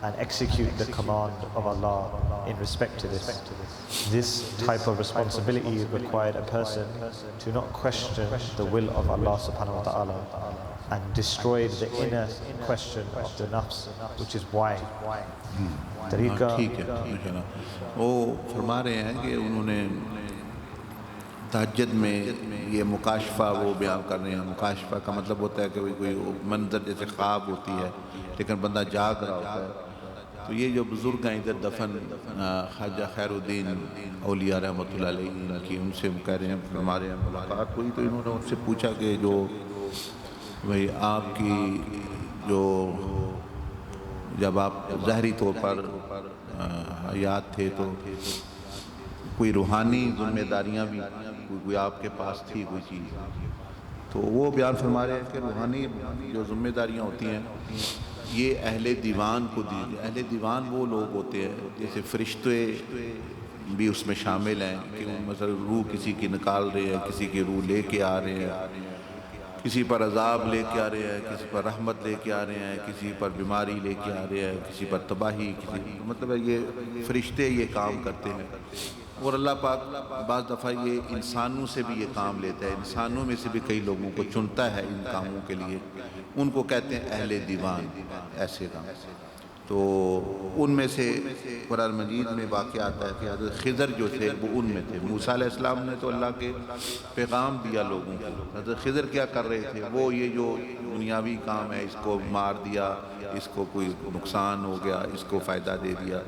and execute the command of Allah in respect to this. This type of responsibility required a person to not question the will of Allah subhanahu wa ta'ala and destroyed the inner question of the nafs, which is why. ٹھیک ہے وہ فرما رہے ہیں کہ انہوں نے تہجد میں یہ مکاشفہ وہ بیان کر رہے ہیں، مکاشفہ کا مطلب ہوتا ہے کہ کوئی منظر جیسے خواب ہوتی ہے لیکن بندہ جاگ رہا ہوتا ہے، تو یہ جو بزرگ ہیں ادھر دفن خواجہ خیر الدین اولیاء رحمۃ اللہ علیہ کی ان سے کہہ رہے ہیں فرما رہے ہیں ملاقات ہوئی تو انہوں نے ان سے پوچھا کہ جو بھئی آپ کی جو جب آپ ظاہری طور پر حیات تھے تو کوئی روحانی ذمہ داریاں بھی کوئی آپ کے پاس تھی کوئی چیز، تو وہ بیان فرما رہے ہیں کہ روحانی جو ذمہ داریاں ہوتی ہیں یہ اہل دیوان کو دی، اہل دیوان وہ لوگ ہوتے ہیں جیسے فرشتے بھی اس میں شامل ہیں کہ مثلا روح کسی کی نکال رہے ہیں، کسی کی روح لے کے آ رہے ہیں، کسی پر عذاب لے کے آ رہے ہیں، کسی پر رحمت لے کے آ رہے ہیں، کسی پر بیماری لے کے آ رہے ہیں، کسی پر تباہی، کسی مطلب ہے یہ فرشتے یہ کام کرتے ہیں، اور اللہ پاک بعض دفعہ یہ انسانوں سے بھی یہ کام لیتا ہے، انسانوں میں سے بھی کئی لوگوں کو چنتا ہے ان کاموں کے لیے، ان کو کہتے ہیں اہل دیوان، ایسے کام۔ تو ان میں سے قرآن مجید میں واقع آتا ہے کہ حضرت خضر جو تھے وہ ان میں تھے۔ موسیٰ علیہ السلام نے تو اللہ کے پیغام دیا لوگوں کو، حضرت خضر کیا کر رہے تھے؟ وہ یہ جو دنیاوی کام ہے، اس کو مار دیا، اس کو کوئی نقصان ہو گیا، اس کو فائدہ دے دیا،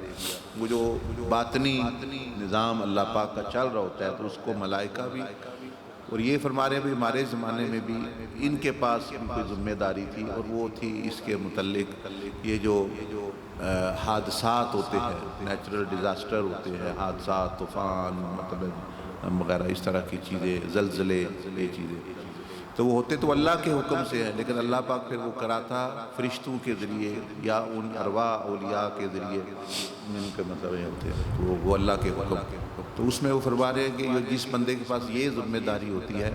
وہ جو باطنی نظام اللہ پاک کا چل رہا ہوتا ہے تو اس کو ملائکہ بھی، اور یہ فرما رہے ہیں بھی ہمارے زمانے میں بھی ان کے پاس بھی کوئی ذمہ داری تھی، اور وہ تھی اس کے متعلق یہ جو حادثات ہوتے ہیں، نیچرل ڈیزاسٹر ہوتے ہیں، حادثات، طوفان مطلب وغیرہ اس طرح کی چیزیں، زلزلے، یہ چیزیں تو وہ ہوتے تو اللہ کے حکم سے ہیں، لیکن اللہ پاک پھر وہ کراتا فرشتوں کے ذریعے یا ان ارواح اولیاء کے ذریعے، ان کے مطلب یہ ہوتے ہیں تو وہ اللہ کے حکم۔ تو اس میں وہ فرما رہے ہیں کہ جس بندے کے پاس یہ ذمہ داری ہوتی ہے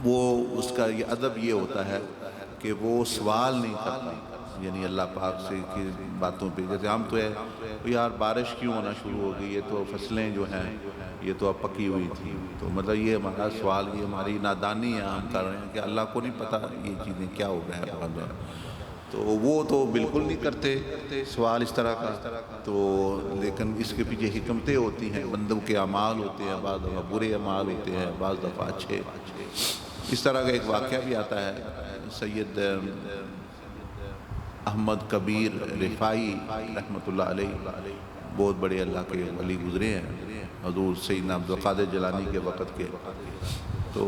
وہ اس کا یہ ادب یہ ہوتا ہے کہ وہ سوال نہیں کرتا، یعنی اللہ پاک سے کی باتوں پہ، جیسے ہم تو ہے یار بارش کیوں ہونا شروع ہو گئی، یہ تو فصلیں جو ہیں یہ تو اب پکی ہوئی تھی، تو مطلب یہ ہمارا سوال، یہ ہماری نادانی ہے، ہم کر رہے ہیں کہ اللہ کو نہیں پتہ یہ چیزیں کیا ہو رہا ہے، تو وہ تو بالکل نہیں کرتے سوال اس طرح کا۔ تو لیکن اس کے پیچھے حکمتیں ہوتی ہیں، بندوں کے اعمال ہوتے ہیں، بعض دفعہ برے اعمال ہوتے ہیں، بعض دفعہ اچھے۔ اس طرح کا ایک واقعہ بھی آتا ہے، سید احمد کبیر رفاعی رحمۃ اللہ علیہ بہت بڑے اللہ کے ولی گزرے ہیں، حضور سیدنا عبدالقادر جیلانی کے وقت کے۔ تو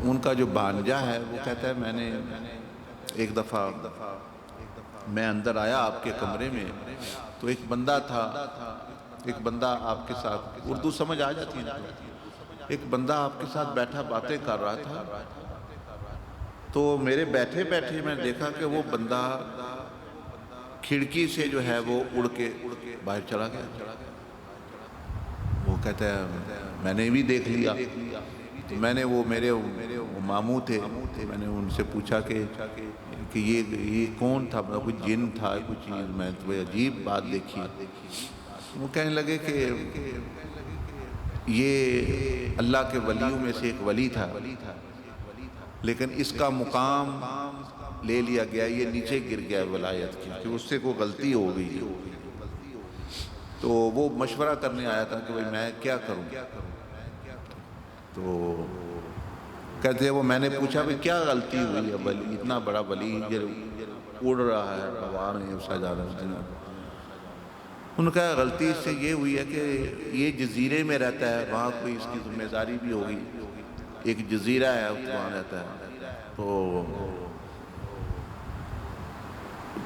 ان کا جو بانجا ہے وہ کہتا ہے میں نے ایک دفعہ میں اندر آیا آپ کے کمرے میں تو ایک بندہ تھا، ایک بندہ آپ کے ساتھ، اردو سمجھ آ جاتی ہے، ایک بندہ آپ کے ساتھ بیٹھا باتیں کر رہا تھا، تو میرے بیٹھے بیٹھے میں دیکھا کہ وہ بندہ کھڑکی سے جو ہے وہ اڑ کے باہر چلا گیا۔ وہ کہتا ہے میں نے بھی دیکھ لیا، میں نے وہ میرے ماموں تھے، میں نے ان سے پوچھا کہ یہ کون تھا، کوئی جن تھا کوئی چیز، میں تو عجیب بات دیکھی۔ وہ کہنے لگے کہ یہ اللہ کے ولیوں میں سے ایک ولی تھا، لیکن اس کا مقام لے لیا گیا، یہ نیچے گر گیا ولایت کی، کہ اس سے کوئی غلطی ہو گئی، تو وہ مشورہ کرنے آیا تھا کہ میں کیا کروں۔ تو کہتے ہیں وہ میں نے پوچھا بھی کیا غلطی ہوئی ہے، ولی اتنا بڑا ولی اڑ رہا ہے ہوا میں اسا جا رہا ہے۔ ان کا غلطی اس سے یہ ہوئی ہے کہ یہ جزیرے میں رہتا ہے، وہاں کوئی اس کی ذمہ داری بھی ہوگی، ایک جزیرہ ہے وہاں رہتا ہے،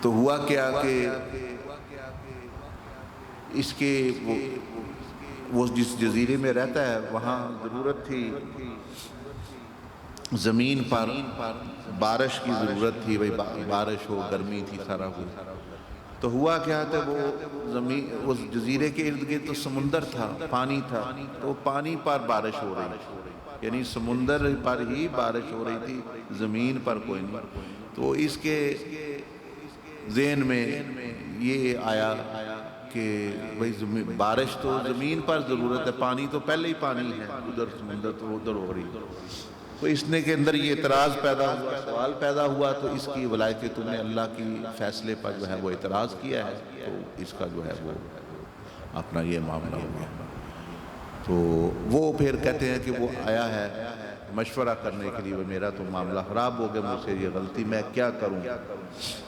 تو ہوا کیا کہ اس کے وہ جس جزیرے میں رہتا ہے وہاں ضرورت تھی زمین پر بارش کی ضرورت تھی، بھائی بارش ہو، گرمی تھی، سارا کچھ۔ تو ہوا کیا تھا، وہ زمین اس جزیرے کے ارد گرد تو سمندر تھا، پانی تھا، تو پانی پر بارش ہو رہی تھی، یعنی سمندر پر ہی بارش ہو رہی تھی، زمین پر کوئی نہیں۔ تو اس کے ذہن میں یہ آیا کہ بھئی بارش تو زمین پر ضرورت ہے، پانی تو پہلے ہی پانی ہے، ادھر سمندر تو ادھر ہو رہی ہے۔ تو اس نے کے اندر یہ اعتراض پیدا ہوا، سوال پیدا ہوا، تو اس کی ولایت تم نے اللہ کی فیصلے پر جو ہے وہ اعتراض کیا ہے، تو اس کا جو ہے وہ اپنا یہ معاملہ ہو گیا۔ تو وہ پھر کہتے ہیں کہ وہ آیا ہے مشورہ کرنے کے لیے، میرا تو معاملہ خراب ہو گیا، مجھ سے یہ غلطی، میں کیا کروں۔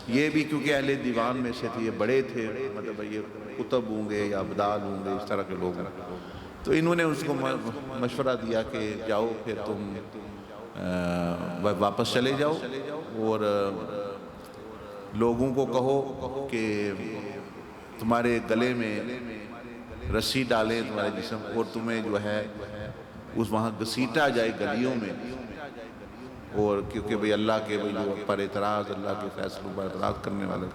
یہ بھی کیونکہ اہل دیوان میں سے تھے، یہ بڑے تھے، مطلب یہ قطب ہوں گے یا ابدال ہوں گے، اس طرح کے لوگ ہیں۔ تو انہوں نے اس کو مشورہ دیا کہ جاؤ پھر تم واپس چلے جاؤ اور لوگوں کو کہو کہ تمہارے گلے میں رسی ڈالیں تمہارے جسم، اور تمہیں جو ہے اس وہاں گھسیٹا جائے گلیوں میں، اور کیونکہ بھئی اللہ کے پر اعتراض، اللہ کے فیصلوں پر اعتراض کرنے والے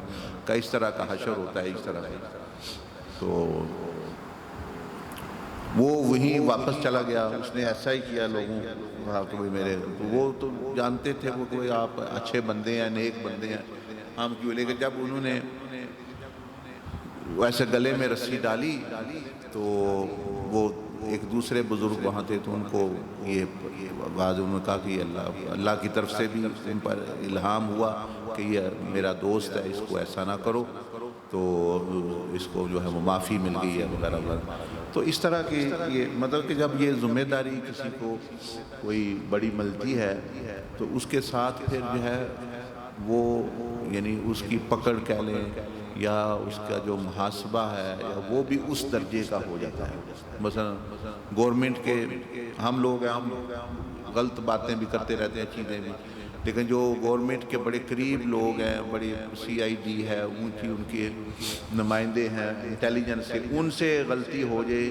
کا اس طرح کا حشر ہوتا ہے، اس طرح کا۔ تو وہ وہیں واپس چلا گیا، اس نے ایسا ہی کیا لوگوں کو، میرے وہ تو جانتے تھے وہ کوئی آپ اچھے بندے ہیں، نیک بندے ہیں، ہم کیوں، لیکن جب انہوں نے ویسے گلے میں رسی ڈالی تو وہ ایک دوسرے بزرگ وہاں تھے، تو ان کو یہ بات انہوں نے کہا کہ اللہ کی طرف سے بھی ان پر الہام ہوا کہ یہ میرا دوست ہے، اس کو ایسا نہ کرو، تو اس کو جو ہے وہ معافی مل گئی ہے وغیرہ وغیرہ۔ تو اس طرح کی یہ مطلب کہ جب یہ ذمہ داری کسی کو کوئی بڑی ملتی ہے تو اس کے ساتھ پھر جو ہے وہ یعنی اس کی پکڑ کہہ لیں یا اس کا جو محاسبہ ہے یا وہ بھی اس درجے کا ہو جاتا ہے۔ مثلا گورنمنٹ کے ہم لوگ ہیں، ہم غلط باتیں بھی کرتے رہتے ہیں، چیزیں بھی، لیکن جو گورنمنٹ کے بڑے قریب لوگ ہیں، بڑی CID ہے، اونچی ان کے نمائندے ہیں انٹیلیجنس سے، ان سے غلطی ہو جائے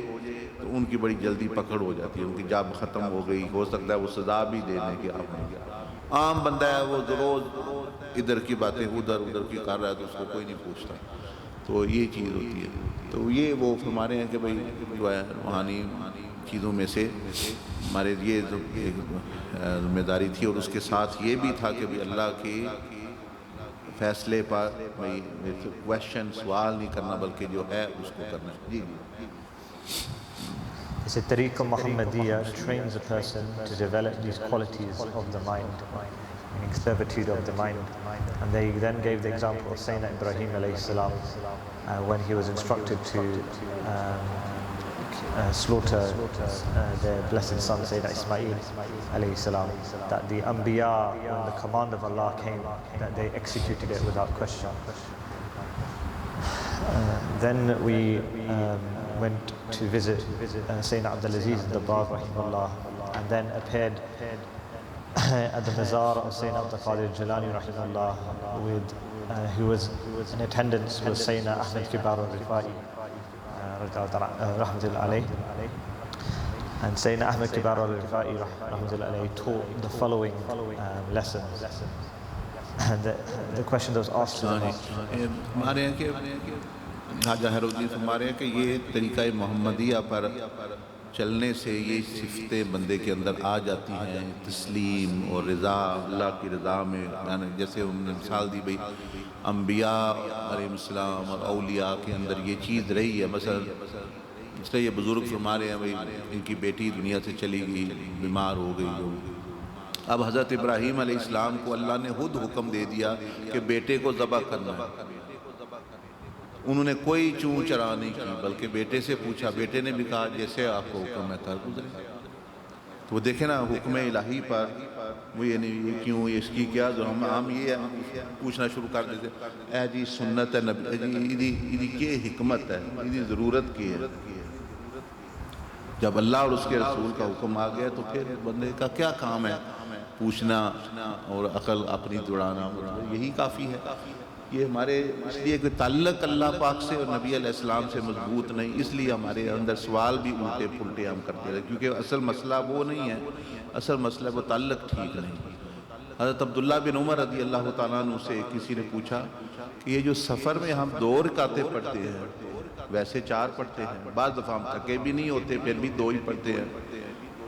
تو ان کی بڑی جلدی پکڑ ہو جاتی ہے، ان کی جاب ختم ہو گئی، ہو سکتا ہے وہ سزا بھی دے دیں کہ آپ نے۔ عام بندہ ہے وہ روز ادھر کی باتیں ادھر کی کر رہا ہے تو اس کو کوئی نہیں پوچھتا، تو یہ چیز ہوتی ہے۔ تو یہ وہ فرما رہے ہیں کہ بھئی جو ہے روحانی چیزوں میں سے ہمارے یہ ذمہ داری تھی، اور اس کے ساتھ یہ بھی تھا کہ اللہ کے فیصلے پر بھئی کویشچن سوال نہیں کرنا بلکہ جو ہے اس کو کرنا ہے۔ جی It's a Tariqa Muhammadiyya trains a person to develop these qualities of the mind, meaning servitude of the mind. And they then gave the example of Sayyidina Ibrahim alayhi salam when he was instructed to slaughter their blessed son Sayyidina Ismail alayhi salam, that the Anbiya, when the command of Allah came, that they executed it without question. Then we went to visit Sayyidina Abdul Aziz Dabbar rahimahullah, and then appeared at the mazar of Sayyidina Abdul Qadir Jilani rahimahullah, with who was in attendance with Sayyidina Ahmed Kibar al-Rifai rahmatullahi alayhi. And Sayyidina Ahmed Kibar al-Rifai rahmatullahi alayhi taught the following lessons. And the question that was asked to them, خواجہ حیر الدین فرما رہے ہیں کہ یہ طریقہ محمدیہ پر چلنے سے یہ صفتیں بندے کے اندر آ جاتی ہیں، تسلیم اور رضا، اللہ کی رضا میں، جیسے انہوں نے مثال دی بھئی انبیاء علیہ السلام اور اولیاء کے اندر یہ چیز رہی ہے۔ مثلا اس لیے یہ بزرگ فرما رہے ہیں بھئی ان کی بیٹی دنیا سے چلی گئی، بیمار ہو گئی، اب حضرت ابراہیم علیہ السلام کو اللہ نے خود حکم دے دیا کہ بیٹے کو ذبح کرنا ہے۔ انہوں نے کوئی چون چرا نہیں کی بلکہ بیٹے سے پوچھا، بیٹے نے بھی کہا جیسے آپ کو حکم ہے کر گزرے۔ تو وہ دیکھیں نا حکم الہی پر وہ یہ نہیں، یہ کیوں، اس کی کیا، جو ہم یہ پوچھنا شروع کر دیتے اے جی سنت ہے نبی جی، یہ کی حکمت ہے، یہ ضرورت کی ہے۔ جب اللہ اور اس کے رسول کا حکم آ گیا تو پھر بندے کا کیا کام ہے پوچھنا اور عقل اپنی دوڑانا، یہی کافی ہے۔ یہ ہمارے اس لیے کہ تعلق اللہ پاک سے اور نبی علیہ السلام سے مضبوط نہیں، اس لیے ہمارے اندر سوال بھی الٹے پھلٹے ہم کرتے رہے، کیونکہ اصل مسئلہ وہ نہیں ہے، اصل مسئلہ وہ تعلق ٹھیک نہیں۔ حضرت عبداللہ بن عمر رضی اللہ تعالیٰ عنہ سے کسی نے پوچھا کہ یہ جو سفر میں ہم 2 رکعتیں پڑھتے ہیں، ویسے 4 پڑھتے ہیں، بعض دفعہ ہم تھکے بھی نہیں ہوتے پھر بھی 2 ہی پڑھتے ہیں،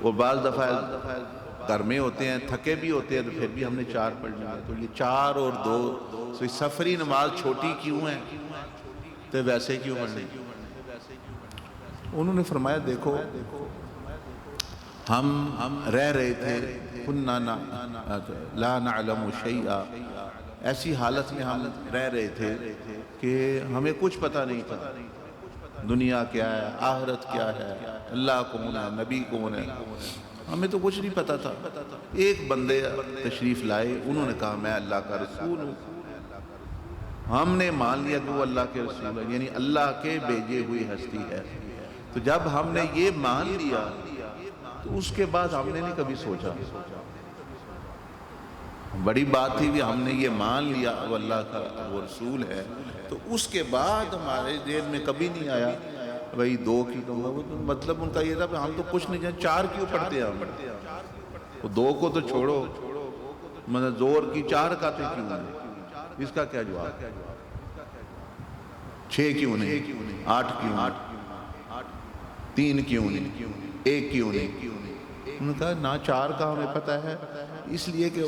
اور بعض دفعہ گھر میں ہوتے ہیں تھکے بھی ہوتے ہیں تو پھر بھی ہم نے 4 پڑھنا ہے، تو یہ 4 اور 2 سفری نماز چھوٹی کیوں ہے تو ویسے کیوں پڑھنی؟ انہوں نے فرمایا دیکھو ہم رہ رہے تھے، كُنَّا لَا نَعْلَمُ شَيْئًا، ایسی حالت میں ہم رہ رہے تھے کہ ہمیں کچھ پتہ نہیں تھا، دنیا کیا ہے، آخرت کیا ہے، اللہ کون ہے، نبی کون ہے، ہمیں تو کچھ نہیں پتہ تھا۔ ایک بندے تشریف لائے، انہوں نے کہا میں اللہ کا رسول ہوں، ہم نے مان لیا کہ وہ اللہ کے رسول ہے، یعنی اللہ کے بھیجے ہوئی ہستی ہے۔ تو جب ہم نے یہ مان لیا تو اس کے بعد ہم نے نہیں کبھی سوچا، بڑی بات تھی کہ ہم نے یہ مان لیا وہ اللہ کا وہ رسول ہے، تو اس کے بعد ہمارے ذہن میں کبھی نہیں آیا بھئی 2 کی تو مطلب ان کا یہ تھا کہ ہم تو کچھ نہیں جانتے، 4 کیوں پڑھتے ہیں ہم، 2 کو تو چھوڑو، مطلب زور کی 4 رکعتیں کیوں ہیں، اس کا کیا جواب، 6 کیوں نہیں، 8 کیوں نہیں، 3 کیوں نہیں، 1 کیوں نہیں؟ انہوں نے کہا نہ 4 کا ہمیں پتہ ہے، اس لیے کہ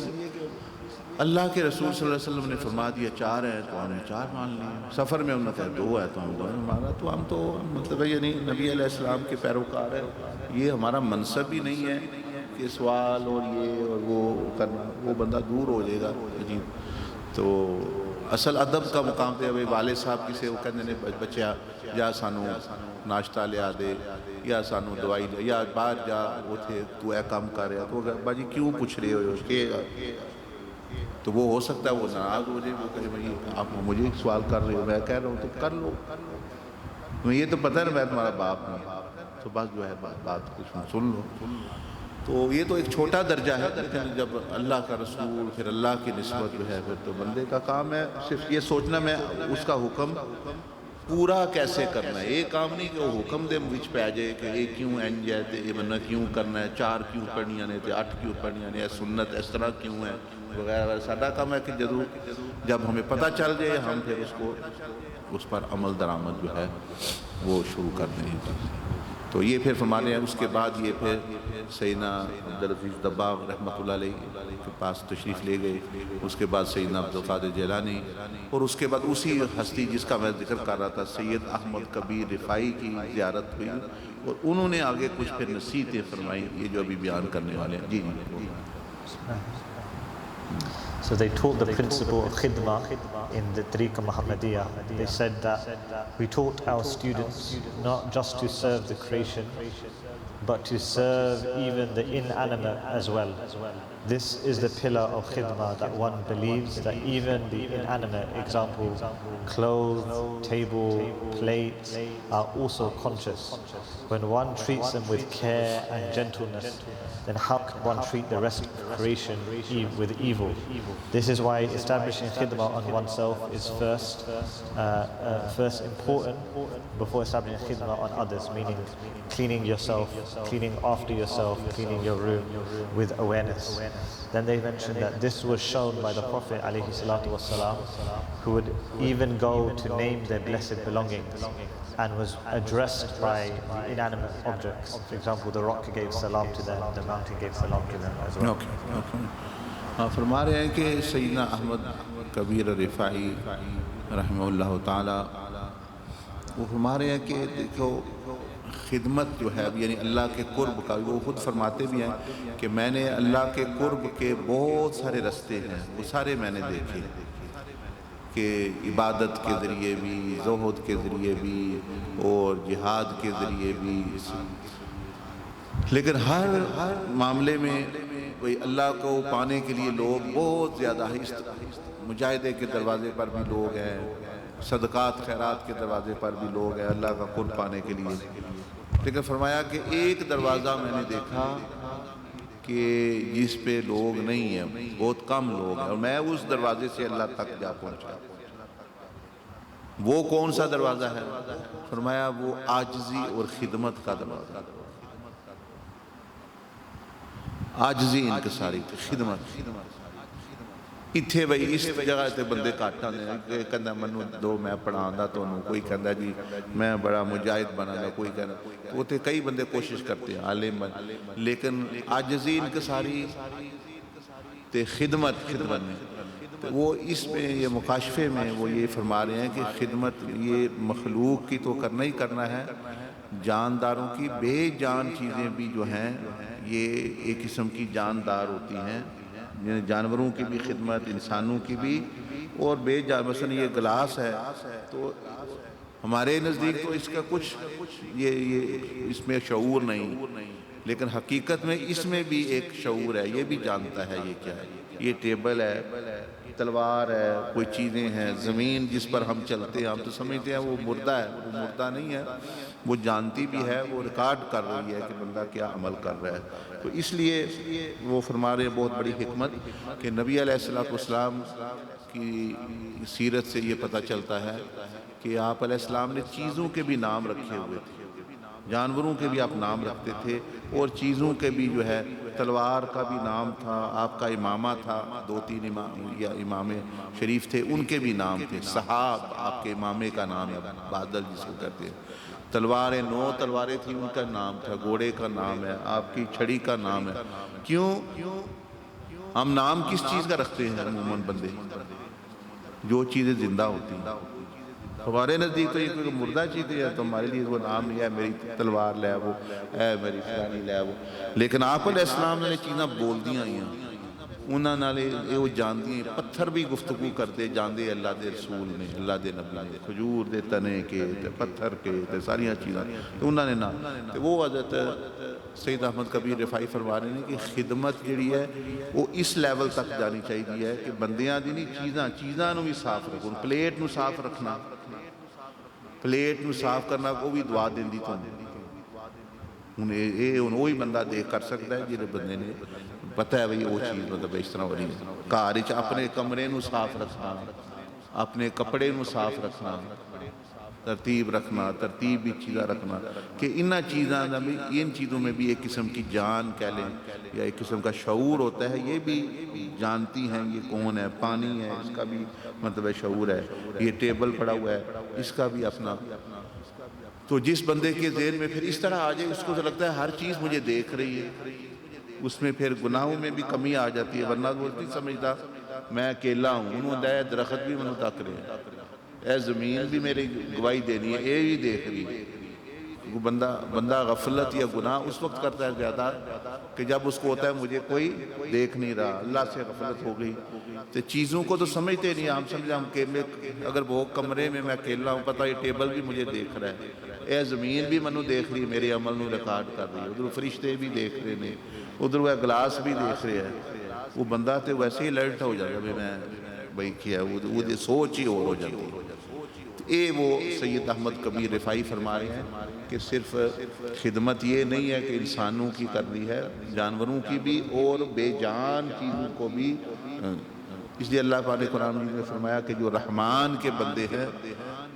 اللہ کے رسول صلی اللہ علیہ وسلم نے فرما دیا 4 ہیں تو ہم نے 4 مان لیے، سفر میں انہوں نے کہا 2 ہے تو ہم 2 مانا، تو ہم تو مطلب ہے یعنی نبی علیہ السلام کے پیروکار ہیں، یہ ہمارا منصب بھی نہیں ہے کہ سوال اور یہ اور وہ کرنا، وہ بندہ دور ہو جائے گا جی۔ تو اصل ادب کا مقام پہ ابھی والد صاحب کسی وہ کہنے نے بچیا یا سانو ناشتہ لیا دے یا سانو دوائی دے یا باہر جا وہ تھے تو اے کام کر رہا تو باجی کیوں پوچھ رہے ہو کہ تو وہ ہو سکتا ہے وہ ناراض ہو جائے، وہ کہے بھائی آپ مجھے سوال کر رہے ہو، میں کہہ رہا ہوں تو کر لو، تمہیں یہ تو پتہ ہے نا میں تمہارا باپ نہیں، تو بس جو ہے بات کچھ سن لو۔ تو یہ تو ایک چھوٹا درجہ ہے، لیکن جب اللہ کا رسول پھر اللہ کی نسبت جو ہے پھر تو بندے کا کام ہے صرف یہ سوچنا میں اس کا حکم پورا کیسے کرنا ہے۔ ایک کام نہیں کہ وہ حکم دے وچ پہ جائے کہ یہ کیوں انج ہے تے یہ بندہ کیوں کرنا ہے، 4 کیوں پڑھنیاں نے تے 8 کیوں پڑھنیاں نے، سنت اس طرح کیوں ہے وغیرہ وغیرہ۔ ساڈا کام ہے کہ جب ہمیں پتہ چل جائے ہم پھر اس پر عمل درآمد جو ہے وہ شروع کر دیں۔ تو یہ پھر فرمانے ہیں اس کے بعد یہ پھر سیدنا عبدالعزیز دباغ رحمۃ اللہ علیہ کے پاس تشریف لے گئے، اس کے بعد سیدنا عبدالقادر جیلانی، اور اس کے بعد اسی ہستی جس کا میں ذکر کر رہا تھا سید احمد کبیر رفاعی کی زیارت ہوئی، اور انہوں نے آگے کچھ پھر نصیحتیں فرمائی یہ جو ابھی بیان کرنے والے ہیں۔ جی جی۔ So they taught the principle of khidmah in the Tariqa Muhammadiyah. They said that we taught our students not just to serve the creation, but to serve even the inanimate as well. This is the pillar of khidmah, that one believes that even the inanimate, example, clothes, table, plates, are also conscious. When one treats them with care and gentleness, then how can one treat the rest of creation with evil? This is why establishing khidmah on oneself is first important before establishing khidmah on others, meaning cleaning yourself, cleaning after yourself, cleaning your room with awareness. Then they mentioned that this was shown by the Prophet ﷺ, who would even go to name their blessed belongings and was addressed by the inanimate objects. For example, the rock gave salam to them, the mountain gave salam to them as well. فرما رہے ہیں کہ سیدنا احمد کبیر رفاعی رحمہ اللہ تعالی وہ فرما رہے ہیں کہ دیکھو خدمت جو ہے یعنی اللہ کے قرب کا، وہ خود فرماتے بھی ہیں کہ میں نے اللہ کے قرب کے بہت سارے رستے ہیں، وہ سارے میں نے دیکھے کہ عبادت کے ذریعے بھی، زہد کے ذریعے بھی اور جہاد کے ذریعے بھی، لیکن ہر معاملے میں وہی اللہ کو پانے کے لیے لوگ بہت زیادہ مجاہدے کے دروازے پر بھی لوگ ہیں، صدقات خیرات کے دروازے پر بھی لوگ ہیں اللہ کا قرب پانے کے لیے، لیکن فرمایا کہ ایک دروازہ میں نے دیکھا کہ جس پہ لوگ نہیں ہیں، بہت کم لوگ ہیں، اور میں اس دروازے سے اللہ تک جا پہنچا۔ وہ کون سا دروازہ ہے؟ فرمایا وہ عاجزی اور خدمت کا دروازہ، عاجزی انکساری خدمت۔ اتھے بھئی اس جگہ تے بندے کاٹا نے کہ کہندہ منو دو میں پڑھاندہ تو انہوں، کوئی کہندہ جی میں بڑا مجاہد بنا گا، کوئی کہندہ وہ تے کئی بندے کوشش کرتے ہیں عالم بن، لیکن عاجزی انکساری تے خدمت میں وہ اس میں یہ مکاشفے میں وہ یہ فرما رہے ہیں کہ خدمت یہ مخلوق کی تو کرنا ہی کرنا ہے، جانداروں کی بے جان چیزیں بھی جو ہیں یہ ایک قسم کی جاندار ہوتی ہیں، جانوروں کی بھی خدمت، انسانوں کی بھی، اور بے جان مثلا یہ گلاس ہے تو ہمارے نزدیک تو اس کا کچھ یہ اس میں شعور نہیں، لیکن حقیقت میں اس میں بھی ایک شعور ہے، یہ بھی جانتا ہے یہ کیا ہے، یہ ٹیبل ہے، تلوار ہے، کوئی چیزیں ہیں، زمین جس پر ہم چلتے ہیں ہم تو سمجھتے ہیں وہ مردہ ہے، وہ مردہ نہیں ہے، وہ جانتی بھی ہے، وہ ریکارڈ کر رہی ہے کہ بندہ کیا عمل کر رہا ہے۔ تو اس لیے وہ فرما رہے ہیں بہت بڑی حکمت کہ نبی علیہ السلام کی سیرت سے یہ پتہ چلتا ہے کہ آپ علیہ السلام نے چیزوں کے بھی نام رکھے ہوئے تھے، جانوروں کے بھی آپ نام رکھتے تھے، اور چیزوں کے بھی جو ہے تلوار کا بھی نام تھا، آپ کا امامہ تھا، 2-3 امام یا امام شریف تھے ان کے بھی نام تھے، صحاب آپ کے امامے کا نام ہے، بادل جس کو کہتے ہیں، تلواریں 9 تلواریں تھیں ان کا نام تھا، گھوڑے کا نام ہے، آپ کی چھڑی کا نام ہے۔ کیوں؟ ہم نام کس چیز کا رکھتے ہیں عموماً بندے؟ جو چیزیں زندہ ہوتی ہیں. ہمارے نزدیک تو یہ کوئی مردہ چیز ہے تو ہمارے لیے وہ نام نہیں ہے. میری تلوار لے وہ، اے میری فلانی لے وہ. لیکن آپ علیہ السلام نے چیزاں بول دیا ہیں، انہاں نالے یہ وہ جان دی. پتھر بھی گفتگو کرتے جاندے اللہ دے رسول نے، اللہ دے نبی نے. کھجور دے تنے کے تے پتھر کے تے ساریاں چیزاں انہوں نے نہ. وہ حضرت سید احمد کبیر رفاعی فرما رہے ہیں کہ خدمت جڑی ہے وہ اس لیول تک جانی چاہیے کہ بندیاں دی نہیں چیزاں نو بھی صاف رکھو. پلیٹ نو صاف رکھنا، پلیٹ نو صاف کرنا وہ بھی دعا دیندی تو وہی بندہ دیکھ کر سکتا ہے جہاں بندے نے پتہ ہے بھئی وہ چیز مطلب اس طرح ہو رہی ہے. گھر وچ اپنے کمرے نو صاف رکھنا، اپنے کپڑے نو صاف رکھنا، ترتیب رکھنا، ترتیب بھی چیزیں رکھنا کہ ان چیزوں میں بھی ایک قسم کی جان کہہ لیں یا ایک قسم کا شعور ہوتا ہے. یہ بھی جانتی ہیں یہ کون ہے. پانی ہے اس کا بھی مطلب شعور ہے. یہ ٹیبل پڑا ہوا ہے اس کا بھی اپنا. تو جس بندے کے ذہن میں پھر اس طرح آ جائے اس کو تو لگتا ہے ہر چیز مجھے دیکھ رہی ہے، اس میں پھر گناہوں میں بھی کمی آ جاتی ہے. ورنہ وہ نہیں سمجھتا میں اکیلا ہوں، انہوں نے درخت بھی منو تک رہے ہیں، اے زمین بھی میری گواہی دینی ہے، اے بھی دیکھ رہی ہے. بندہ غفلت یا گناہ اس وقت کرتا ہے زیادہ کہ جب اس کو ہوتا ہے مجھے کوئی دیکھ نہیں رہا. اللہ سے غفلت ہو گئی تو چیزوں کو تو سمجھتے نہیں. ہم سمجھا اگر وہ کمرے میں اکیلا ہوں پتہ یہ ٹیبل بھی مجھے دیکھ رہا ہے، اے زمین بھی منو دیکھ رہی ہے، میرے عمل نو ریکارڈ کر رہی ہے. ادھر فرشتے بھی دیکھ رہے ہیں، ادھر وہ گلاس بھی دیکھ رہے ہیں. وہ بندہ تو ویسے ہی الرٹ ہو جائے گا بھی میں بھائی کیا وہ سوچ ہی اور ہو جاتی ہے. اے وہ سید احمد کبیر رفاعی فرما رہے ہیں کہ صرف خدمت یہ نہیں ہے کہ انسانوں کی کرنی ہے، جانوروں کی بھی اور بے جان چیزوں کو بھی. اس لیے اللہ پاک نے قرآن مجید میں فرمایا کہ جو رحمان کے بندے ہیں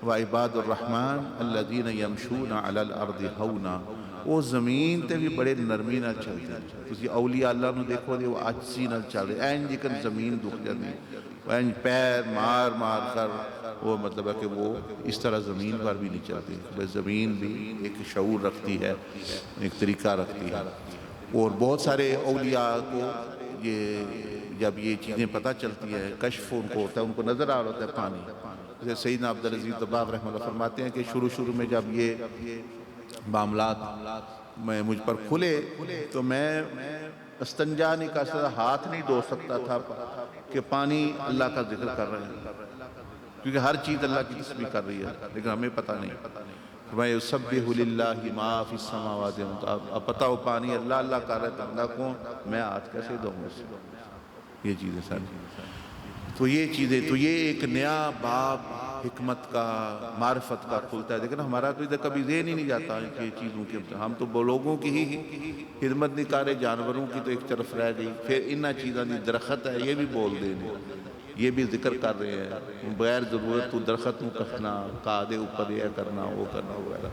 وعباد الرحمن الذین یمشون علی الارض ہونا، وہ زمین تے بھی بڑے نرمی نہ چلتے ہیں. تسی اولیاء اللہ نو دیکھو دے وہ آجزی نہ چل رہے این جکن زمین دکھ جاتی، این پیر مار مار کر وہ مطلب ہے کہ وہ اس طرح زمین پر بھی نہیں چلتی. زمین بھی ایک شعور رکھتی ہے، ایک طریقہ رکھتی ہے. اور بہت سارے اولیاء کو جب یہ چیزیں پتہ چلتی ہیں، کشف ان کو ہوتا ہے، ان کو نظر آ رہا ہوتا ہے پانی. جیسے سیدنا عبدالعزیز دباغ رحمہ اللہ فرماتے ہیں کہ شروع میں جب یہ معاملات مجھ پر کھلے تو میں استنجا نہیں کر سکتا، ہاتھ نہیں دھو سکتا تھا کہ پانی اللہ کا ذکر کر رہے ہیں، کیونکہ ہر چیز اللہ کی تسبیح کر رہی ہے لیکن ہمیں پتہ نہیں. فرمایا یسبح للہ ما فی السماوات. اب پتہ ہو پانی اللہ کر رہا ہے تو اللہ کون، میں ہاتھ کیسے دوں گا اس. یہ چیزیں ساری تو یہ ایک نیا باب حکمت کا، معرفت کا کھلتا ہے. لیکن ہمارا تو ادھر کبھی ذہن ہی نہیں جاتا کہ چیزوں کے ہم تو لوگوں کی ہی خدمت نہیں کر رہے، جانوروں کی تو ایک طرف رہ گئی. پھر انہاں چیزاں دی درخت ہے یہ بھی بول دے یہ بھی ذکر کر رہے ہیں بغیر ضرورت تو درخت نو کٹنا، کاہ دے اوپر یہ کرنا وہ کرنا وغیرہ.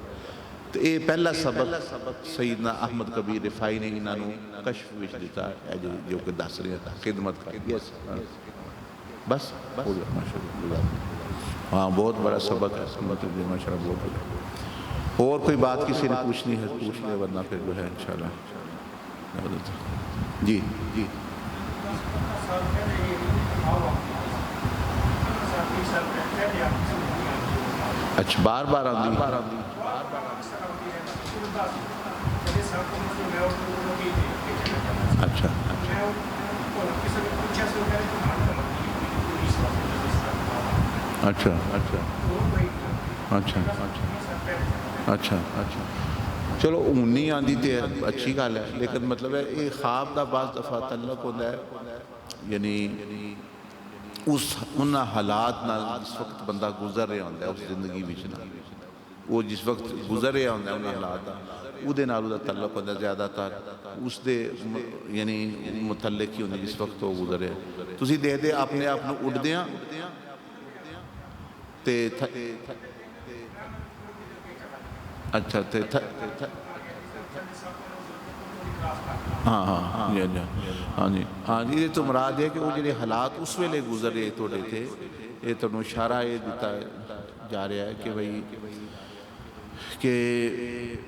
تو یہ پہلا سبق سیدنا احمد کبیر رفاعی نے انہاں نو کشف وچ دیتا ہے جو کہ دس رہے تھا خدمت کا. یس بس ہو گیا ماشاءاللہ. ہاں بہت بڑا سبق ہے ماشاءاللہ بہت بڑا. اور کوئی بات کسی نے پوچھنی ہے پوچھ لے ورنہ پھر جو ہے انشاءاللہ. جی اچھا بار آندی اچھا اچھا اچھا اچھا اچھا چلو اونی آندی تے اچھی گل ہے لیکن مطلب ہے یہ خواب دا بعض دفعہ تعلق ہوتا ہے یعنی ان حالات نال جس وقت بندہ گزر رہا ہوتا ہے اس زندگی میں وہ جس وقت گزر رہا ہوتا ہے ان حالات وہ دے نال دا تعلق ہوتا ہے زیادہ تر اس دے یعنی متعلق ہی ہوتا ہے جس وقت وہ گزر رہا ہے. تسی دے دے اپنے آپ نو اڑ دیاں تے اچھا تے ہاں جی یہ تو مراد ہے کہ وہ جڑے حالات اس ویلے گزر رہے تھوڑے تھے یہ تو اشارہ یہ دیتا جا رہا ہے کہ بھئی کہ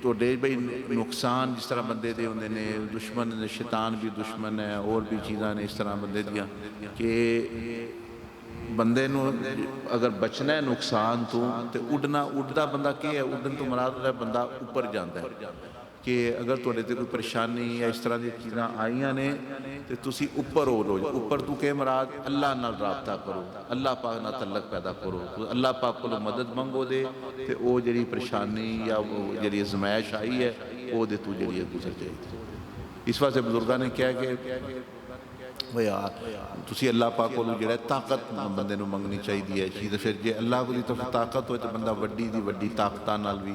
ਤੁਹਾਡੇ بھائی نقصان جس طرح بندے دے ہوندے نے دشمن نے شیطان بھی دشمن ہے اور بھی چیزاں نے اس طرح بندے دیاں کہ بندے نو اگر بچنا ہے نقصان تو تے اڈدا بندہ کی ہے اڈن تو مراد ہے بندہ اوپر جاندا ہے کہ اگر تھوڑے تے کوئی پریشانی یا اس طرح دی چیزاں آئیاں نے تے تسی اوپر ہو لو اوپر تو کہ مراد اللہ نال رابطہ کرو اللہ پاک نال تعلق پیدا کرو اللہ پاک کو مدد منگو دے تے او جڑی پریشانی یا وہ جڑی آزمائش آئی ہے او دے تو جڑی گزر جائے اس واسطے بزرگاں نے کہا کہ بھیا تسی اللہ پاک کو جڑا طاقت بندے نو منگنی چاہیے چیز پھر جے اللہ کو دی طرف طاقت ہوئے تو بندہ وڈی دی وڈی طاقتاں نال بھی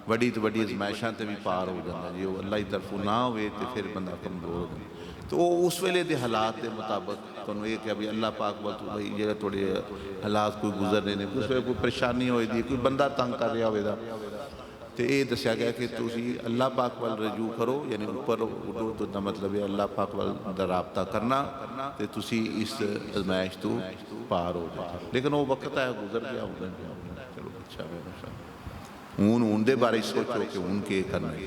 وڈی تو وڈی آزمائشاں تے بھی پار ہو جاتا جی وہ اللہ کی طرف نہ ہوئے تو پھر بندہ کمزور ہو جائے تو وہ اس ویلے دے حالات دے مطابق تمہیں یہ کہ ابھی اللہ پاک بول تو بھائی جڑے تھوڑے حالات کوئی گزرنے نے اس ویلے کوئی پریشانی ہوئی دی کوئی بندہ تنگ کر رہا ہوئے دا تو یہ دسیا گیا کہ تسی اللہ پاک وال رجوع کرو یعنی اوپر اڈو تو دا مطلب ہے اللہ پاک وال دا رابطہ کرنا تو تسی اس ازمائش تو پار ہو جائے لیکن وہ وقت ہے گزر گیا چلو اچھا ہے ان دے بارے سوچو کہ ان کے کرنا ہے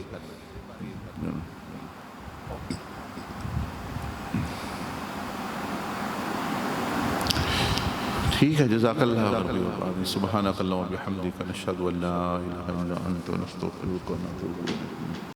ٹھیک ہے جزاک اللہ خیر سبحانک اللہم و بحمدک نشہد ان لا الہ الا انت نستغفرک و نتوب الیک